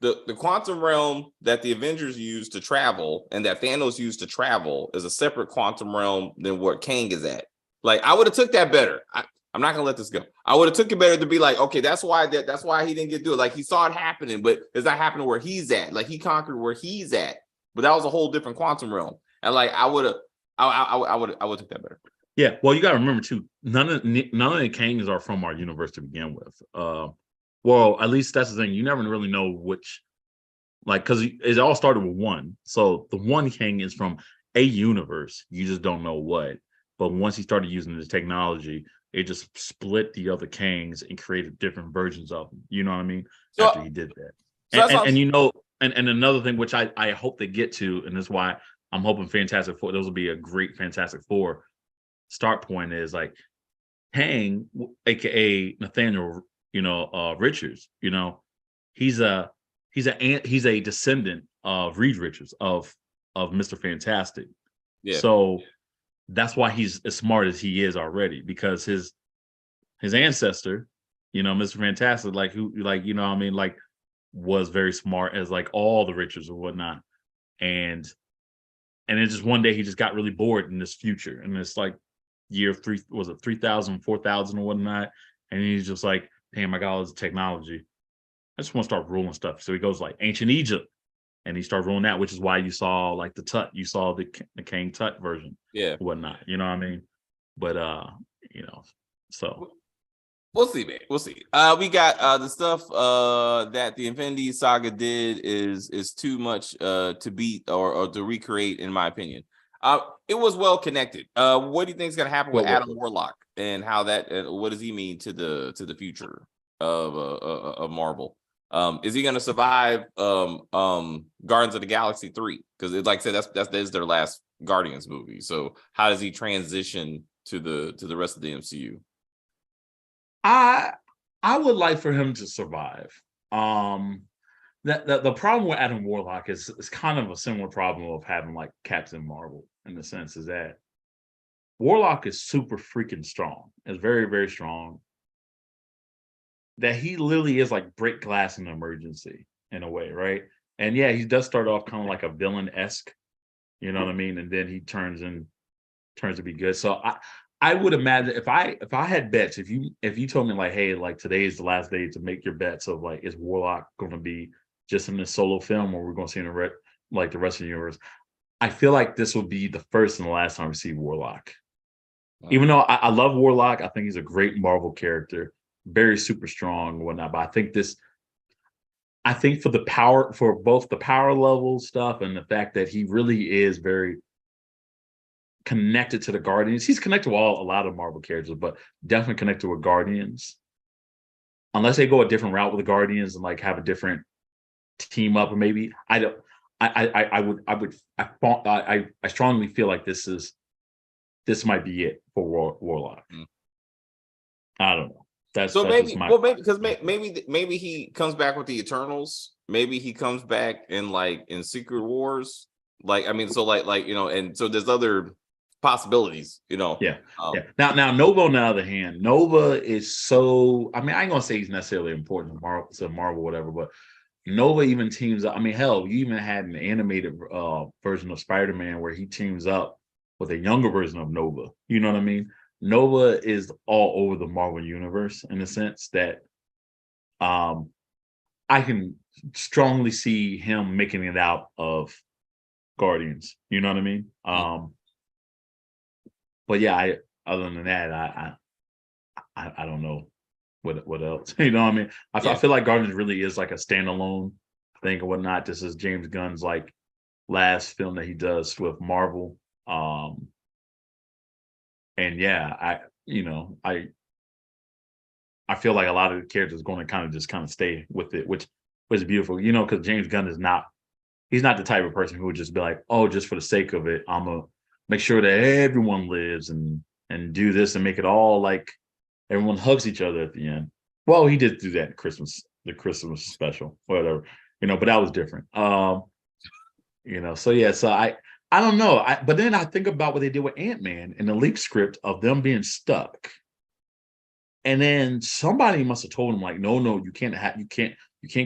the quantum realm that the Avengers use to travel and that Thanos used to travel is a separate quantum realm than what Kang is at. Like, I would have took that better. I'm not gonna let this go. I would have took it better to be like, okay, that's why he didn't get to do it. Like, he saw it happening, but it's not happening where he's at. Like, he conquered where he's at, but that was a whole different quantum realm. And like, I would take that better. Yeah, well, you got to remember too. None of the Kangs are from our universe to begin with. Well, at least that's the thing. You never really know which, like, because it all started with one. So the one Kang is from a universe. You just don't know what. But once he started using this technology, it just split the other Kangs and created different versions of them. You know what I mean? So, after he did that, so and you know, and another thing which I hope they get to, and that's why I'm hoping Fantastic Four. Those will be a great Fantastic Four start point. Is like Kang, aka Nathaniel, Richards. You know, he's a descendant of Reed Richards of Mr. Fantastic. Yeah. So that's why he's as smart as he is already, because his ancestor, Mr. Fantastic, was very smart as like all the Richards or whatnot. And then just one day he just got really bored in this future. And it's like year 3,000, 4,000 or whatnot. And he's just like, damn, I got all this technology. I just want to start ruling stuff. So he goes like ancient Egypt, and he started ruling that, which is why you saw like the Tut. You saw the Kang Tut version, whatnot. You know what I mean? But so we'll see, man. We'll see. We got the stuff that the Infinity Saga did is too much to beat or to recreate, in my opinion. It was well connected. What do you think is going to happen with Adam Warlock, and how that? What does he mean to the future of Marvel? Is he going to survive Guardians of the Galaxy 3? Because, like I said, that is their last Guardians movie. So how does he transition to the rest of the MCU? I would like for him to survive. The problem with Adam Warlock is kind of a similar problem of having like Captain Marvel, in the sense is that Warlock is super freaking strong. It's very, very strong. That he literally is like break glass in an emergency in a way, right? And yeah, he does start off kind of like a villain-esque, you know what I mean? And then he turns to be good. So I would imagine if I had bets, if you told me like, hey, like today is the last day to make your bets of like, is Warlock going to be just in this solo film, or we're going to see in the rest of the universe, I feel like this will be the first and the last time we see Warlock. Wow. Even though I love Warlock, I think he's a great Marvel character, very super strong and whatnot. But I think for both the power level stuff and the fact that he really is very connected to the Guardians. He's connected with a lot of Marvel characters, but definitely connected with Guardians. Unless they go a different route with the Guardians and like have a different team up, or maybe I strongly feel like this might be it for Warlock. I don't know. Maybe he comes back with the Eternals. Maybe he comes back in Secret Wars. And so there's other possibilities, Yeah. Now Nova, on the other hand, Nova is so. I ain't gonna say he's necessarily important to Marvel, whatever, but Nova even teams up. Hell, you even had an animated version of Spider-Man where he teams up with a younger version of Nova. You know what I mean? Nova is all over the Marvel universe in the sense that I can strongly see him making it out of Guardians. You know what I mean? But yeah, other than that, I don't know what else. You know what I mean? I feel like Guardians really is like a standalone thing or whatnot. This is James Gunn's like last film that he does with Marvel. And yeah, I feel like a lot of the characters are going to kind of stay with it, which was beautiful, because James Gunn he's not the type of person who would just be like, oh, just for the sake of it, I'm make sure that everyone lives and do this and make it all like everyone hugs each other at the end. Well, he did do that the Christmas special, whatever, but that was different. So yeah, so I don't know. But then I think about what they did with Ant-Man in the leak script of them being stuck. And then somebody must have told him, like, no, you can't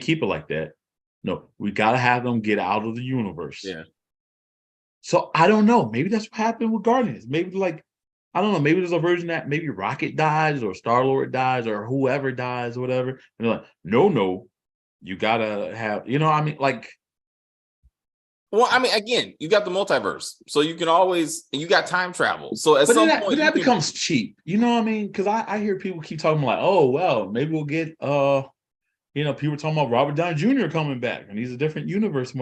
keep it like that. No, we gotta have them get out of the universe. Yeah. So I don't know. Maybe that's what happened with Guardians. Maybe I don't know. Maybe there's a version that maybe Rocket dies or Star-Lord dies or whoever dies or whatever. And they're like, no, you gotta have, Well, I mean, again, you got the multiverse, so you got time travel. So at some point, that becomes cheap. You know what I mean? Because I hear people keep talking like, oh well, maybe we'll get people talking about Robert Downey Jr. coming back, and he's a different universe.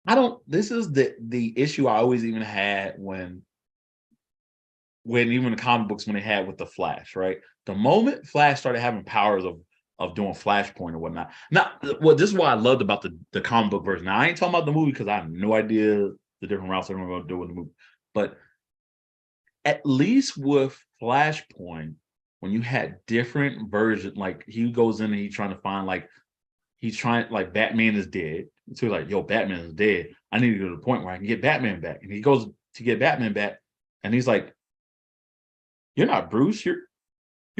I don't. This is the issue I always even had when even the comic books when they had with the Flash, right? The moment Flash started having powers of doing Flashpoint or whatnot. Now, this is what I loved about the comic book version. Now, I ain't talking about the movie because I have no idea the different routes they're going to do with the movie. But at least with Flashpoint, when you had different versions, like he goes in and he's trying to find Batman is dead. So he's like, yo, Batman is dead. I need to go to the point where I can get Batman back. And he goes to get Batman back, and he's like, you're not Bruce, you're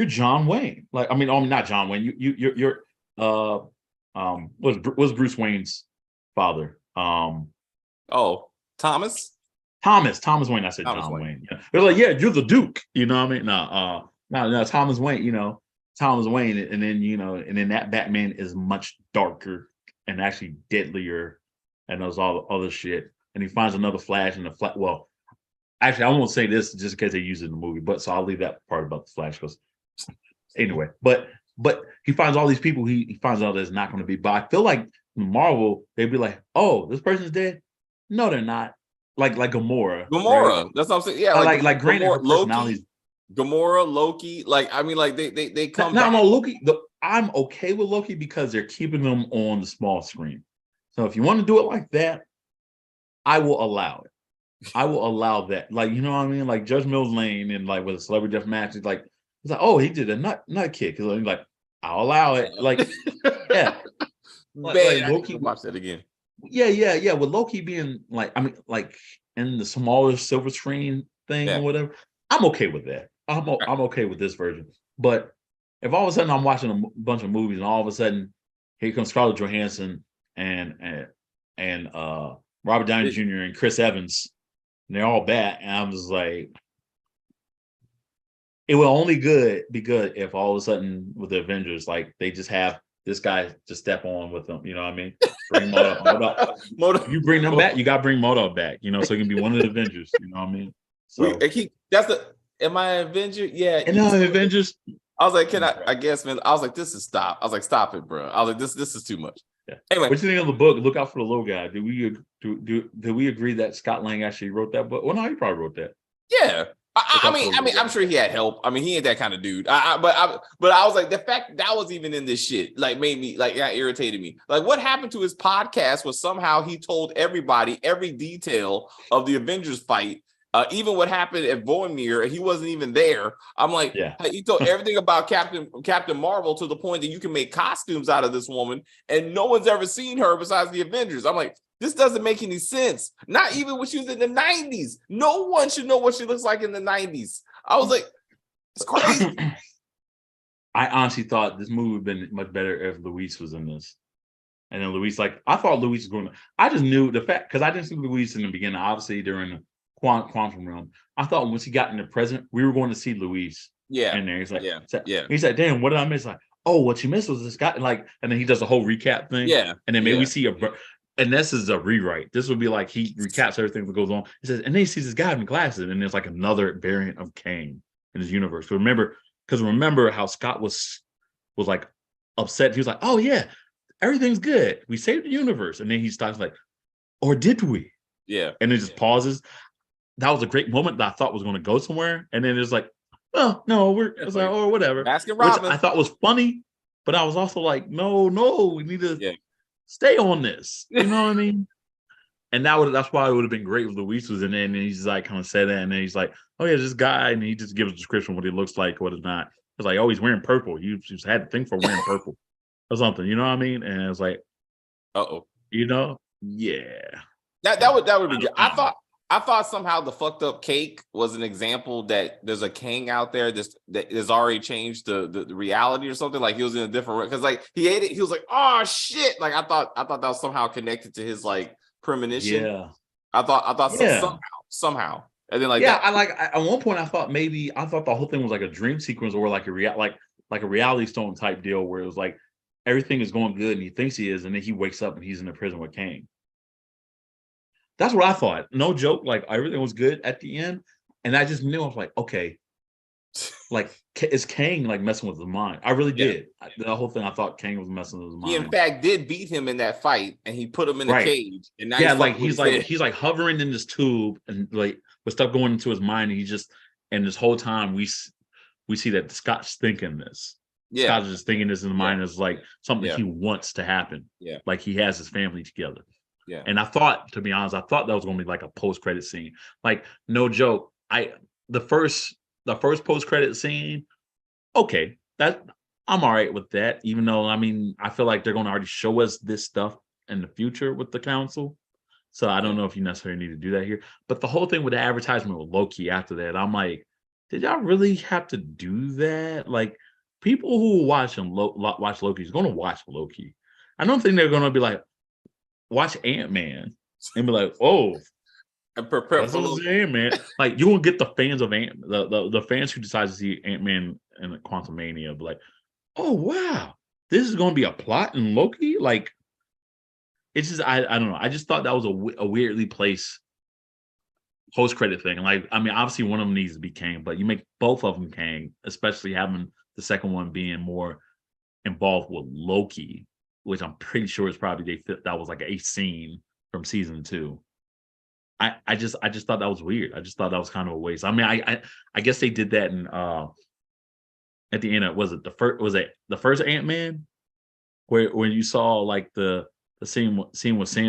John Wayne. Like, I mean, not John Wayne. You're what's Bruce Wayne's father? Thomas Wayne. I said Thomas John Wayne. Yeah. They're like, yeah, you're the Duke. You know what I mean? No, Thomas Wayne. Thomas Wayne, and then that Batman is much darker and actually deadlier, and does all the other shit. And he finds another Flash in the Flash. Well, actually, I won't say this just in case they use it in the movie, but so I'll leave that part about the Flash because anyway. But he finds all these people he finds out that it's not going to be. But I feel like Marvel, they'd be like, oh, this person's dead. No, they're not. Like Gamora. Right? That's what I'm saying. Yeah, like granted, her personalities. Gamora, Loki, they come back. No, Loki. I'm okay with Loki because they're keeping them on the small screen. So if you want to do it like that, I will allow it. I will allow that. Like, you know what I mean? Like Judge Mills Lane and like with a celebrity death match, it's like, oh, he did a nut kick. Like, I'll allow it. Like, yeah. Like Loki, watch that again. Yeah. With Loki being like in the smaller silver screen thing or whatever, I'm okay with that. I'm okay with this version. But if all of a sudden I'm watching a bunch of movies and all of a sudden here comes Scarlett Johansson and Robert Downey Jr. and Chris Evans, and they're all bad, and I'm just like, it will only be good if all of a sudden with the Avengers, like they just have this guy just step on with them. You know what I mean? Bring Modo. You bring them back, you got to bring Modo back. So he can be one of the Avengers. You know what I mean? So am I an Avenger? Yeah. And now Avengers. I was like, I guess, man. I was like, this is stop. I was like, stop it, bro. I was like, this is too much. Yeah. Anyway, what do you think of the book? Look out for the little guy. Did we agree that Scott Lang actually wrote that book? Well, no, he probably wrote that. Yeah. I mean, I'm sure he had help. I mean, he ain't that kind of dude. But I was like, the fact that was even in this shit, like, made me irritated me. Like, what happened to his podcast was somehow he told everybody every detail of the Avengers fight. Even what happened at Vormir, he wasn't even there. I'm like, yeah. He told everything about Captain Marvel to the point that you can make costumes out of this woman, and no one's ever seen her besides the Avengers. I'm like, this doesn't make any sense. Not even when she was in the 90s. No one should know what she looks like in the 90s. I was like, it's crazy. I honestly thought this movie would have been much better if Luis was in this. And then Luis, I thought Luis was going to, I just knew the fact, because I didn't see Luis in the beginning, obviously during the Quantum Realm. I thought once he got in the present, we were going to see Luis. Yeah. In there. He's like, yeah. He's like, damn, what did I miss? Like, oh, what you missed was this guy. Like, and then he does a whole recap thing. Yeah. And then maybe we see and this is a rewrite. This would be like he recaps everything that goes on. He says, and then he sees this guy in glasses, and there's like another variant of Kang in his universe. So remember how Scott was like upset. He was like, oh yeah, everything's good. We saved the universe. And then he starts like, or did we? Yeah. And it just pauses. That was a great moment that I thought was going to go somewhere. And then it's like, oh, no, it's like, oh, whatever. Baskin Which I thought was funny, but I was also like, no, we need to stay on this. You know what I mean? And that's why it would have been great if Luis was in there, and he's like kind of said that, and then he's like, "Oh yeah, this guy," and he just gives a description of what he looks like, what is not. It's like, "Oh, he's wearing purple." You just had to think for wearing purple or something, you know what I mean? And it's like, Uh-oh. yeah. That would be good. I don't know. I thought somehow the fucked up cake was an example that there's a king out there that has already changed the reality or something. Like he was in a different, because like he ate it, he was like, oh shit. Like I thought that was somehow connected to his like premonition. Yeah, I thought yeah. somehow. And then like Yeah, that. at one point I thought the whole thing was like a dream sequence or like like a reality stone type deal where it was like everything is going good and he thinks he is, and then he wakes up and he's in the prison with Kang. That's what I thought. No joke. Like everything was good at the end, and I just knew I was like, okay, like is Kang like messing with his mind? I really Yeah. did. The whole thing I thought Kang was messing with his mind. He in fact did beat him in that fight, and he put him in a Right. cage. And now Yeah, like he's like hovering in this tube and like with stuff going into his mind, and and this whole time we see that Scott's thinking this. Yeah. Scott's just thinking this in the mind as like something Yeah. he wants to happen. Yeah. Like he has his family together. Yeah. And I thought, to be honest, that was going to be like a post-credit scene. Like, no joke. The first post-credit scene, okay, that I'm all right with that. Even though, I mean, I feel like they're going to already show us this stuff in the future with the council. So I don't know if you necessarily need to do that here. But the whole thing with the advertisement with Loki after that, I'm like, did y'all really have to do that? Like, people who watch Loki is going to watch Loki. I don't think they're going to be like, watch Ant-Man and be like, oh, and prepare for Ant-Man. Like you won't get the fans of the fans who decide to see Ant-Man and Quantumania, be like, oh wow, this is going to be a plot in Loki. Like, it's just I don't know. I just thought that was a weirdly placed post-credit thing. Like, I mean, obviously one of them needs to be Kang, but you make both of them Kang, especially having the second one being more involved with Loki, which I'm pretty sure is probably that was like a scene from season 2. I just thought that was weird. I just thought that was kind of a waste. I mean, I guess they did that in at the end of the first Ant-Man where you saw like the scene with Sam Wilson.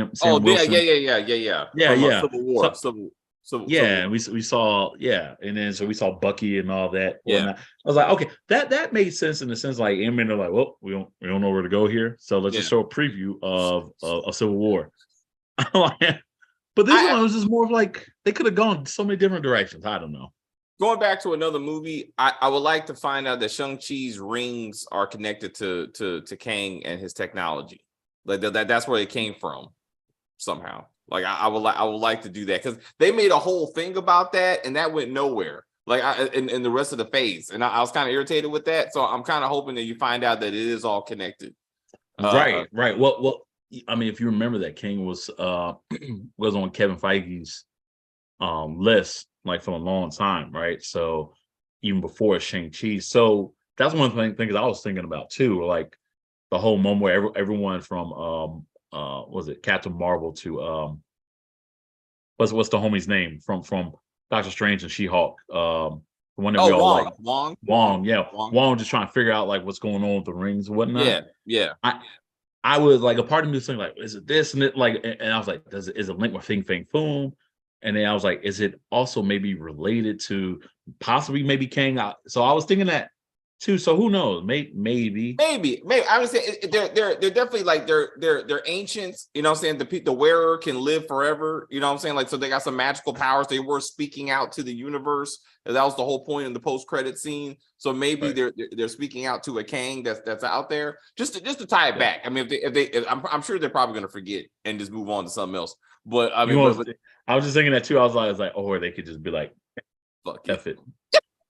Yeah. Civil War. Yeah, we saw and then so we saw Bucky and all that. Yeah, I was like, okay, that made sense in the sense like Ant-Man are like, well, we don't know where to go here, so let's just show a preview of Civil War. But this one was just more of like they could have gone so many different directions. I don't know. Going back to another movie, I would like to find out that Shang-Chi's rings are connected to Kang and his technology. Like that's where it came from somehow. Like I would like to do that because they made a whole thing about that and that went nowhere. Like in the rest of the phase, and I was kind of irritated with that. So I'm kind of hoping that you find out that it is all connected. Right. Well, I mean, if you remember that Kang was on Kevin Feige's list like for a long time, right? So even before Shang-Chi. So that's one thing I was thinking about too, like the whole moment where everyone from was it Captain Marvel to what's the homie's name from Doctor Strange and She-Hulk, the one that we all like, Wong just trying to figure out like what's going on with the rings and whatnot. I was like, a part of me was thinking like, is it this and it like, and I was like, is it linked with Fing Fang Foom? And then I was like, is it also maybe related to possibly maybe Kang? So I was thinking that too. So who knows? Maybe. I would say they're definitely like they're ancients. You know what I'm saying? The wearer can live forever. You know what I'm saying? Like, so they got some magical powers. They were speaking out to the universe. And that was the whole point in the post-credit scene. So maybe they're speaking out to a Kang that's out there just to tie it back. I mean, I'm sure they're probably going to forget and just move on to something else. But I mean, I was just thinking that too. I was like, oh, or they could just be like, fuck F it.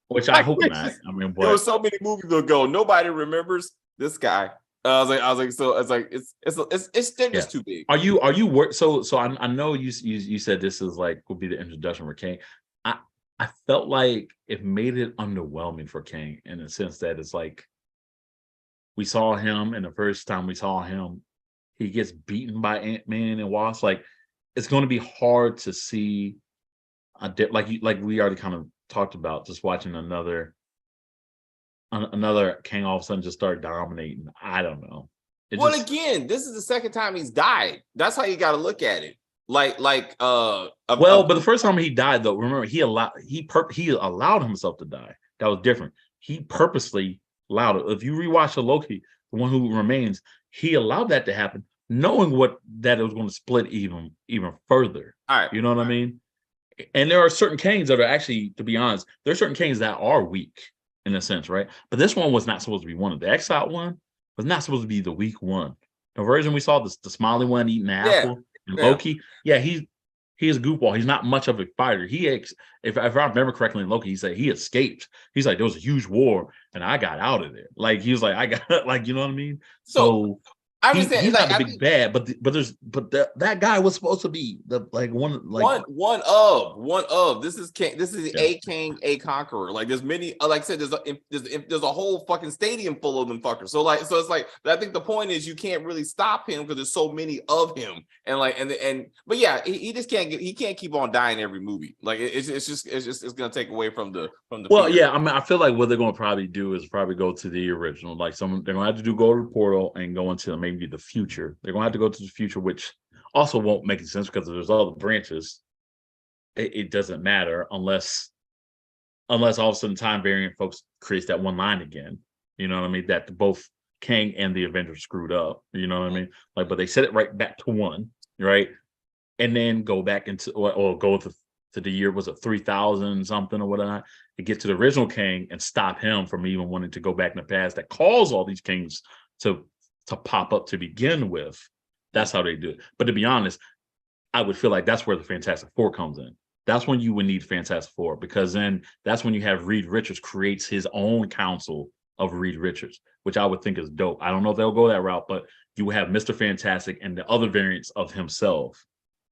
Which I hope not. I mean, but there were so many movies ago. Nobody remembers this guy. I was like, so it's like it's just too big. Are you work? So I know you said this is like would be the introduction for Kang. I felt like it made it underwhelming for Kang in the sense that it's like we saw him, and the first time we saw him, he gets beaten by Ant-Man and Wasp. Like it's going to be hard to see like we already kind of talked about, just watching another Kang all of a sudden just start dominating. I don't know. Again, this is the second time he's died. That's how you got to look at it. Well, but the first time he died, though, remember he allowed himself to die. That was different. He purposely allowed it. If you rewatch the Loki, the one who remains, he allowed that to happen, knowing that it was going to split even further. All right. You know what I mean? And there are certain Kangs that are actually, to be honest, there are certain Kangs that are weak in a sense, right? But this one was not supposed to be one of the exiled one, was not supposed to be the weak one. The version we saw, the smiley one eating the apple, and Loki, he's a goofball. He's not much of a fighter. If I remember correctly in Loki, he said he escaped. He's like, there was a huge war, and I got out of there. Like he was like, I got like, you know what I mean? So I understand. He's not the big bad, but that guy was supposed to be the one of. This is a king, a conqueror. Like there's many. Like I said, there's a whole fucking stadium full of them fuckers. So it's like I think the point is you can't really stop him because there's so many of him. And but yeah, he just can't keep on dying every movie. Like it's gonna take away from the. Well, yeah, I mean, I feel like what they're gonna probably do is probably go to the original. Like they're gonna have to go to the portal and go into maybe the future. They're gonna have to go to the future, which also won't make sense because there's other branches. It doesn't matter unless all of a sudden time variant folks creates that one line again. You know what I mean? That both Kang and the Avengers screwed up. You know what I mean? Like, but they set it right back to one, right? And then go back into or go to the year, was it 3000 something or whatnot, to get to the original Kang and stop him from even wanting to go back in the past that caused all these kings to pop up to begin with. That's how they do it. But to be honest, I would feel like that's where the Fantastic Four comes in. That's when you would need Fantastic Four, because then that's when you have Reed Richards creates his own council of Reed Richards, which I would think is dope. I don't know if they'll go that route, but you have Mr. Fantastic and the other variants of himself.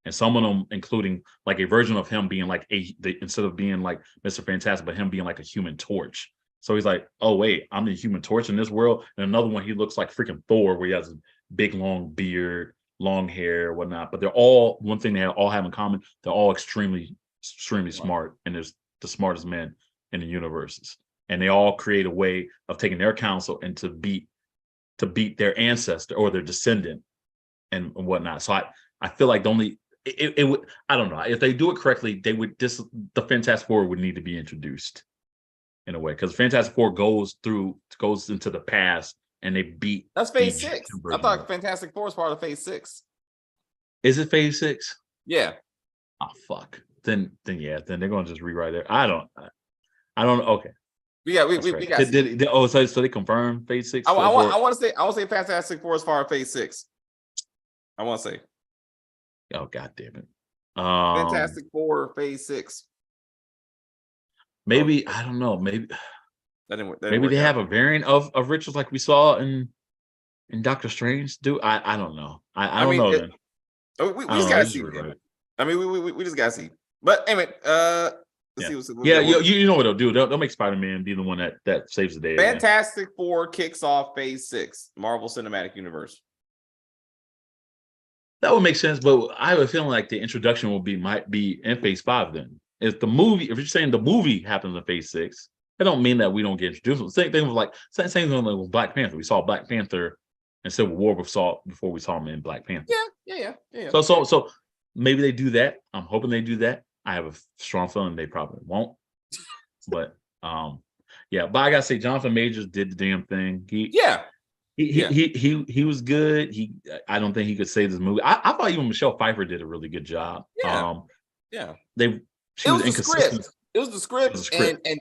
And some of them, including like a version of him being like instead of being like Mr. Fantastic, but him being like a Human Torch. So he's like, oh wait, I'm the Human Torch in this world. And another one, he looks like freaking Thor, where he has a big long beard, long hair, whatnot. But they're all, one thing they all have in common, they're all extremely smart, and there's the smartest men in the universes. And they all create a way of taking their counsel and to beat their ancestor or their descendant and whatnot. So I feel like it would, I don't know, if they do it correctly, the Fantastic Four would need to be introduced in a way, because Fantastic Four goes into the past and they beat. That's Phase 6. I thought Fantastic Four is part of Phase 6. Is it Phase 6? Yeah. Oh fuck. Then they're gonna just rewrite it. I don't know. Okay. Yeah, we got. So they confirmed Phase 6. I want to say Fantastic Four is part of Phase 6. I want to say. Oh god damn it! Fantastic Four Phase 6. Maybe I don't know. Maybe maybe they have a variant of Richards like we saw in Doctor Strange. I don't know. I don't know. We just gotta see. I mean, we just gotta see. But anyway, let's see what's. You know what they'll do? They'll make Spider-Man be the one that saves the day. Fantastic Four kicks off Phase 6, Marvel Cinematic Universe. That would make sense, but I have a feeling like the introduction might be in Phase 5 then. If you're saying the movie happens in Phase 6, that don't mean that we don't get introduced. Same thing with Black Panther. We saw Black Panther in Civil War before we saw him in Black Panther. Yeah. So maybe they do that. I'm hoping they do that. I have a strong feeling they probably won't. But but I gotta say, Jonathan Majors did the damn thing. He was good. I don't think he could save this movie. I thought even Michelle Pfeiffer did a really good job. She was inconsistent. It was the script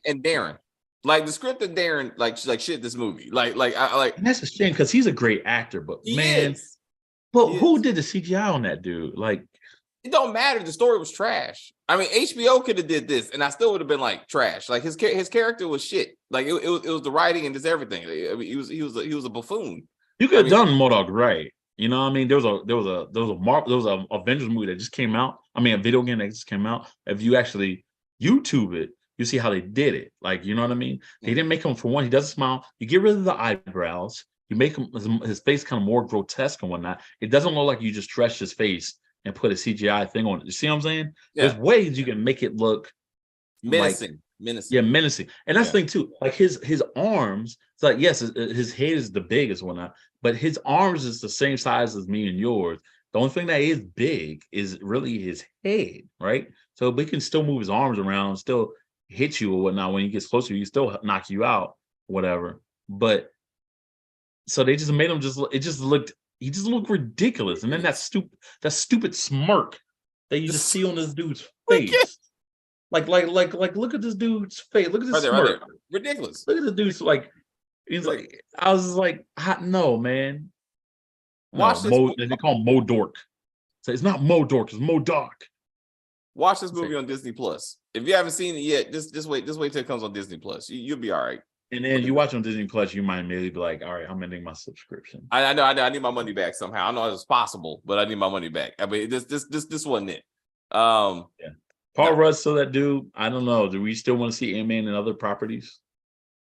and Darren. Like the script and Darren like shit this movie. Like and that's a shame because he's a great actor, but who did the CGI on that dude? Like it don't matter. The story was trash. I mean, HBO could have did this, and I still would have been like trash. Like his character was shit. Like it was the writing and just everything. I mean, he was a buffoon. You could have done MODOK right. You know what I mean? There was a Avengers movie that just came out. I mean, a video game that just came out. If you actually YouTube it, you see how they did it. Like, you know what I mean? They didn't make him, for one, he doesn't smile. You get rid of the eyebrows. You make him his face kind of more grotesque and whatnot. It doesn't look like you just stretched his face and put a CGI thing on it. You see what I'm saying? Yeah. There's ways you can make it look menacing. Yeah, menacing. And that's the thing too. Like his arms, it's like, yes, his head is the biggest one, but his arms is the same size as me and yours. The only thing that is big is really his head, right? So he can still move his arms around, still hit you or whatnot. When he gets closer, he still knock you out, whatever. But so they just made him he just looked ridiculous. And then that stupid smirk that you just see on this dude's face. Like, look at this dude's face. Look at this smirk. Right there. Ridiculous. Look at the dude's like, he's like, I was like, no, man. Watch this. They call him Mo Dork. So it's not Mo Dork, it's Mo Dark. Watch this movie on Disney Plus. If you haven't seen it yet, just wait till it comes on Disney Plus. You'll be all right. And then you watch on Disney Plus, you might immediately be like, all right, I'm ending my subscription. I know. I need my money back somehow. I know it's possible, but I need my money back. I mean, this wasn't it. Yeah. Paul Rudd still that dude. I don't know. Do we still want to see Ant-Man and other properties?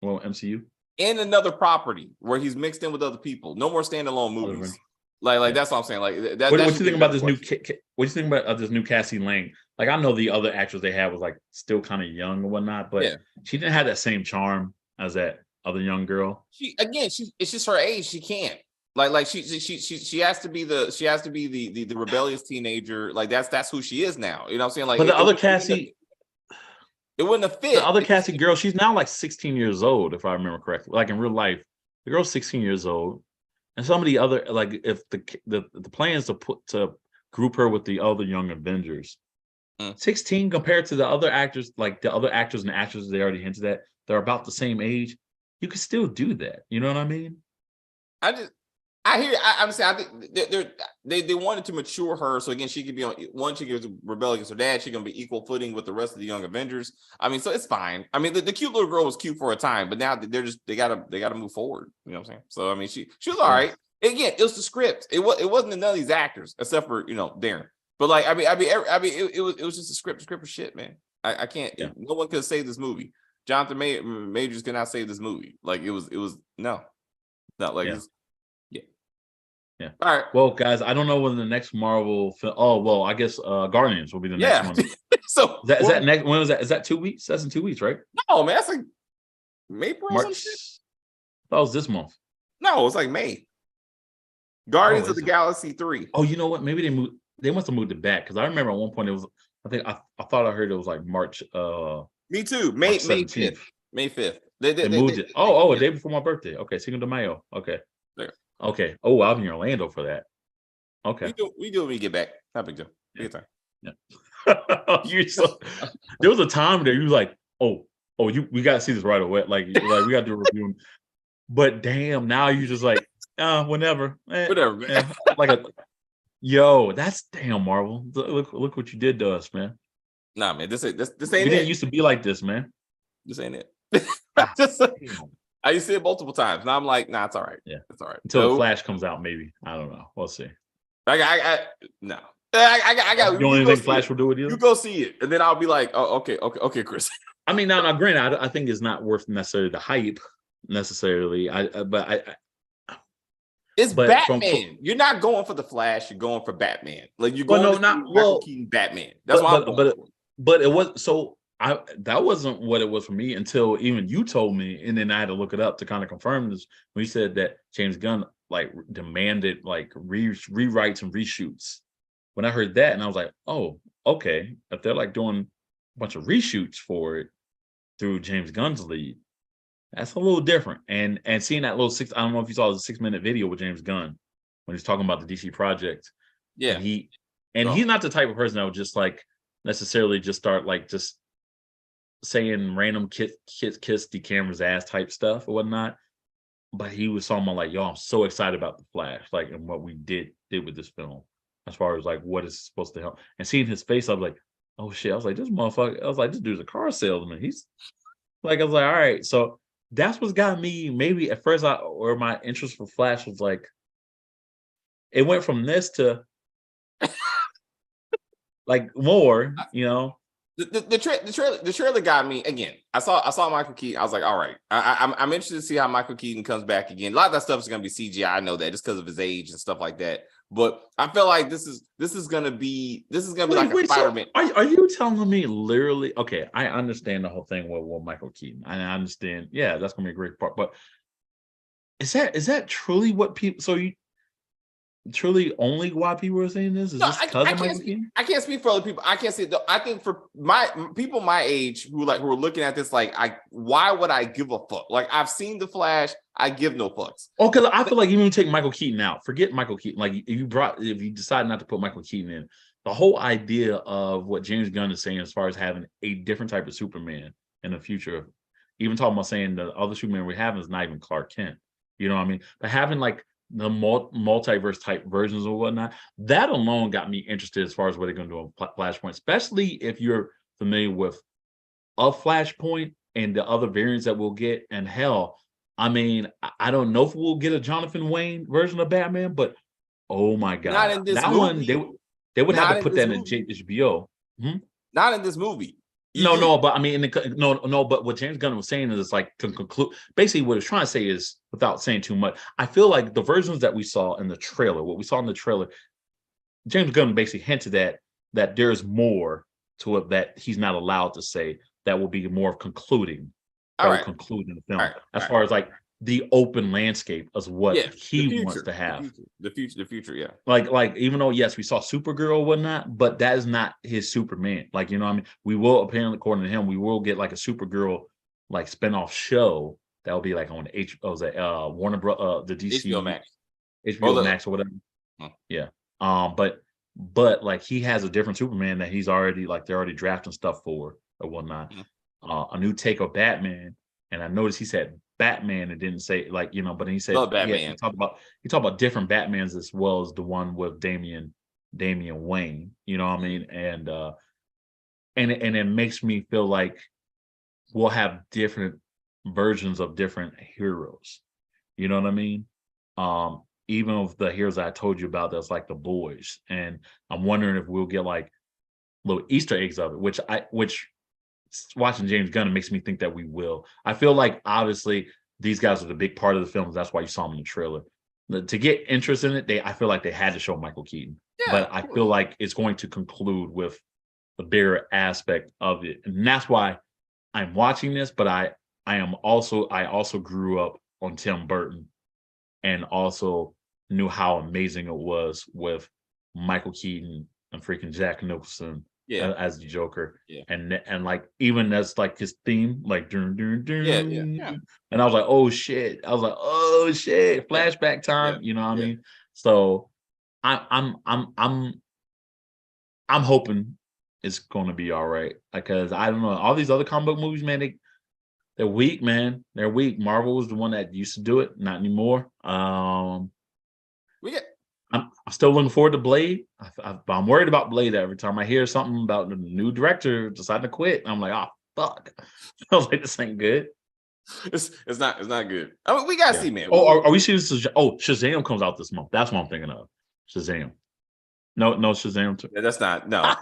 Well, MCU. And another property where he's mixed in with other people. No more standalone movies. Like that's what I'm saying. Like that. What do you think about this new? What do you think about this new Cassie Lang? Like I know the other actress they had was like still kind of young and whatnot, but she didn't have that same charm as that other young girl. It's just her age. She can't. Like she has to be the rebellious teenager. Like that's who she is now. You know what I'm saying? Like, but the other Cassie, it wouldn't have fit. The other Cassie girl, she's now like 16 years old, if I remember correctly. Like in real life, the girl's 16 years old, and some of the other like if the plan is to group her with the other young Avengers, 16 compared to the other actors, like the other actors and actresses they already hinted at, they're about the same age. You can still do that. You know what I mean? I'm saying I think they wanted to mature her, so again she could be on one. She could rebel against her dad. She's gonna be equal footing with the rest of the young Avengers. I mean, so it's fine. I mean, the cute little girl was cute for a time, but now they gotta move forward. You know what I'm saying? So I mean, she was all right. Again, it was the script. It wasn't none of these actors except for Darren. But like I mean, it was just a script. The script was shit, man. I can't. Yeah. No one could save this movie. Jonathan Majors cannot save this movie. Like it was no, not like this. Yeah. All right. Well, guys, I don't know when the next Marvel film. Oh, well, I guess Guardians will be the next one. So is that next? When was that? Is that 2 weeks? That's in 2 weeks, right? No, man. That's like April. March. That was this month. No, it's like May. Guardians of the Galaxy 3. Oh, you know what? Maybe they moved. They must have moved it back because I remember at one point it was. I thought I heard it was like March. Me too. May 5th. May 5th. They moved it. A day before my birthday. Okay, Cinco de Mayo. Okay. There. Okay. Oh, I'll be in Orlando for that. Okay. We do when we get back. Not big deal. Good time. Yeah. There was a time there you was like, we gotta see this right away. Like we gotta do a review. But damn, now you just like, whenever. Whatever, man. That's damn Marvel. Look what you did to us, man. Nah, man. This ain't we didn't used to be like this, man. This ain't it. I used to see it multiple times. Now I'm like, nah, it's all right. Yeah, it's all right. Until the Flash comes out, maybe. I don't know. We'll see. No. I got. You don't even think Flash will do it either? You go see it, and then I'll be like, oh, okay, Chris. I mean, now, granted, I think it's not worth necessarily the hype necessarily. It's Batman. You're not going for the Flash. You're going for Batman. Like you're going Michael Keaton Batman. That's why I'm going. But it was so. That wasn't what it was for me until even you told me, and then I had to look it up to kind of confirm this. When you said that James Gunn like demanded like rewrites and reshoots. When I heard that, and I was like, oh, okay. If they're like doing a bunch of reshoots for it through James Gunn's lead, that's a little different. And seeing that little I don't know if you saw the 6-minute video with James Gunn when he's talking about the DC project. Yeah, and he's not the type of person that would just like necessarily just start like just saying random kiss the camera's ass type stuff or whatnot, but he was talking about like, yo, I'm so excited about the Flash, like, and what we did with this film as far as like what it's supposed to help. And seeing his face, I was like, oh shit, I was like, this motherfucker, I was like, this dude's a car salesman. He's like, I was like, all right, so that's what's got me. Maybe at first my interest for Flash was like, it went from this to like more, The trailer got me again. I saw Michael Keaton. I was like, all right, I'm interested to see how Michael Keaton comes back again. A lot of that stuff is going to be CGI. I know that just because of his age and stuff like that. But I feel like this is going to be like a Spider-Man. So are you telling me literally? Okay, I understand the whole thing with Michael Keaton. I understand. Yeah, that's going to be a great part. But is that truly what people? So truly only why people are saying this is No, just because of Michael Keaton? I can't speak for other people. I can't say though. I think for my people my age who are looking at this, why would I give a fuck? Like, I've seen The Flash. I give no fucks. Oh, because I feel like even if you take Michael Keaton out, forget Michael Keaton. Like if you decide not to put Michael Keaton in, the whole idea of what James Gunn is saying as far as having a different type of Superman in the future, even talking about saying the other Superman we have is not even Clark Kent. You know what I mean? But having like the multiverse type versions or whatnot, that alone got me interested as far as what they're going to do on Flashpoint, especially if you're familiar with a Flashpoint and the other variants that we'll get. And hell, I mean, I don't know if we'll get a Jonathan Wayne version of Batman, but oh my Not god, in this that movie. one they would have Not to in put this that in movie. HBO. Hmm? Not in this movie. No, but I mean, no. But what James Gunn was saying is like to conclude. Basically, what he's trying to say is, without saying too much, I feel like the versions that we saw in the trailer, what we saw in the trailer, James Gunn basically hinted that there's more to it that he's not allowed to say. That will be more of concluding. That All will right. conclude in the film, All right. as far as like the open landscape as what Yeah, he wants to have. The future, yeah. Like even though yes, we saw Supergirl or whatnot, but that is not his Superman. Like, you know what I mean? We will apparently, according to him, we will get like a Supergirl like spinoff show that will be like on Warner Bros. The DC HBO Max. HBO Max or whatever. Hmm. Yeah. But like he has a different Superman that he's already like they're already drafting stuff for or whatnot. A new take of Batman, and I noticed he said Batman and didn't say like, you know, but he said Love Batman. he talked about different Batmans as well as the one with Damian Wayne, you know what I mean? And it makes me feel like we'll have different versions of different heroes. You know what I mean? Even of the heroes that I told you about, that's like the boys. And I'm wondering if we'll get like little Easter eggs of it, which watching James Gunn, it makes me think that we will. I feel like obviously these guys are the big part of the film. That's why you saw them in the trailer. To get interest in it, I feel like they had to show Michael Keaton. Yeah, but I feel like it's going to conclude with the bigger aspect of it. And that's why I'm watching this, but I also grew up on Tim Burton and also knew how amazing it was with Michael Keaton and freaking Jack Nicholson as the Joker. Yeah. And like even as like his theme, like dun, dun, dun, yeah. And I was like, oh shit. Flashback time. You know what I mean? So I'm hoping it's gonna be all right. Because I don't know. All these other comic book movies, man, they're weak, man. They're weak. Marvel was the one that used to do it, not anymore. I'm still looking forward to Blade. I'm worried about Blade every time I hear something about the new director deciding to quit. I'm like, oh fuck. I was like, this ain't good. It's not good. I mean, we gotta see, man. Oh, are we serious? Shazam comes out this month. That's what I'm thinking of. Shazam. No Shazam. That's not. No,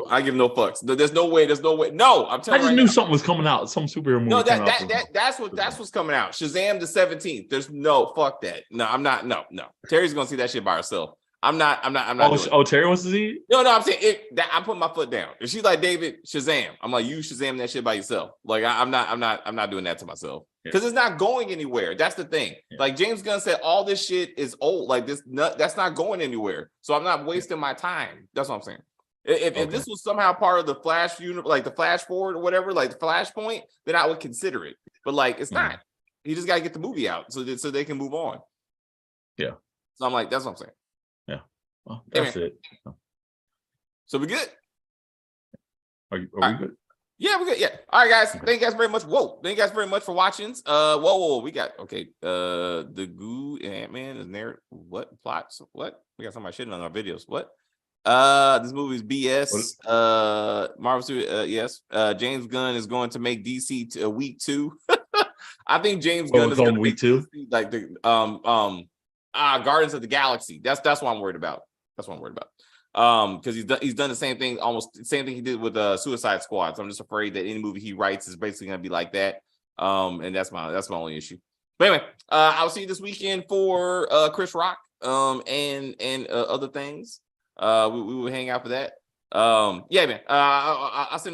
I give no fucks. There's no way. No, I'm telling you. I just knew something was coming out. Some superhero movie. No, that's what's coming out. Shazam the 17th. There's no fuck that. No, I'm not. No. Terry's gonna see that shit by herself. I'm not. Terry wants to see it? No, I'm saying I'm putting my foot down. If she's like, David, Shazam, I'm like, you Shazam that shit by yourself. Like I'm not doing that to myself because it's not going anywhere. That's the thing. Yeah. Like James Gunn said, all this shit is old. Like that's not going anywhere. So I'm not wasting my time. That's what I'm saying. If this was somehow part of the Flash universe, like the Flash Forward or whatever, like the Flashpoint, then I would consider it. But like it's not. You just got to get the movie out so they can move on. Yeah. So I'm like, that's what I'm saying. Yeah. Well, that's it. So we good? Are we good? Yeah, we're good. Yeah. All right, guys. Thank you guys very much. Whoa. Thank you guys very much for watching. Whoa. We got the Goo and Ant-Man is there. What plots? What? We got somebody shitting on our videos. What? This movie is BS. Marvel Studios, yes. James Gunn is going to make DC week 2. I think James Gunn is going to week 2, like the Guardians of the Galaxy. That's what I'm worried about. Because he's done the same thing, almost the same thing he did with Suicide Squad. So I'm just afraid that any movie he writes is basically going to be like that. And that's my only issue. But anyway, I'll see you this weekend for Chris Rock and other things. We will hang out for that. Yeah, man. I'll send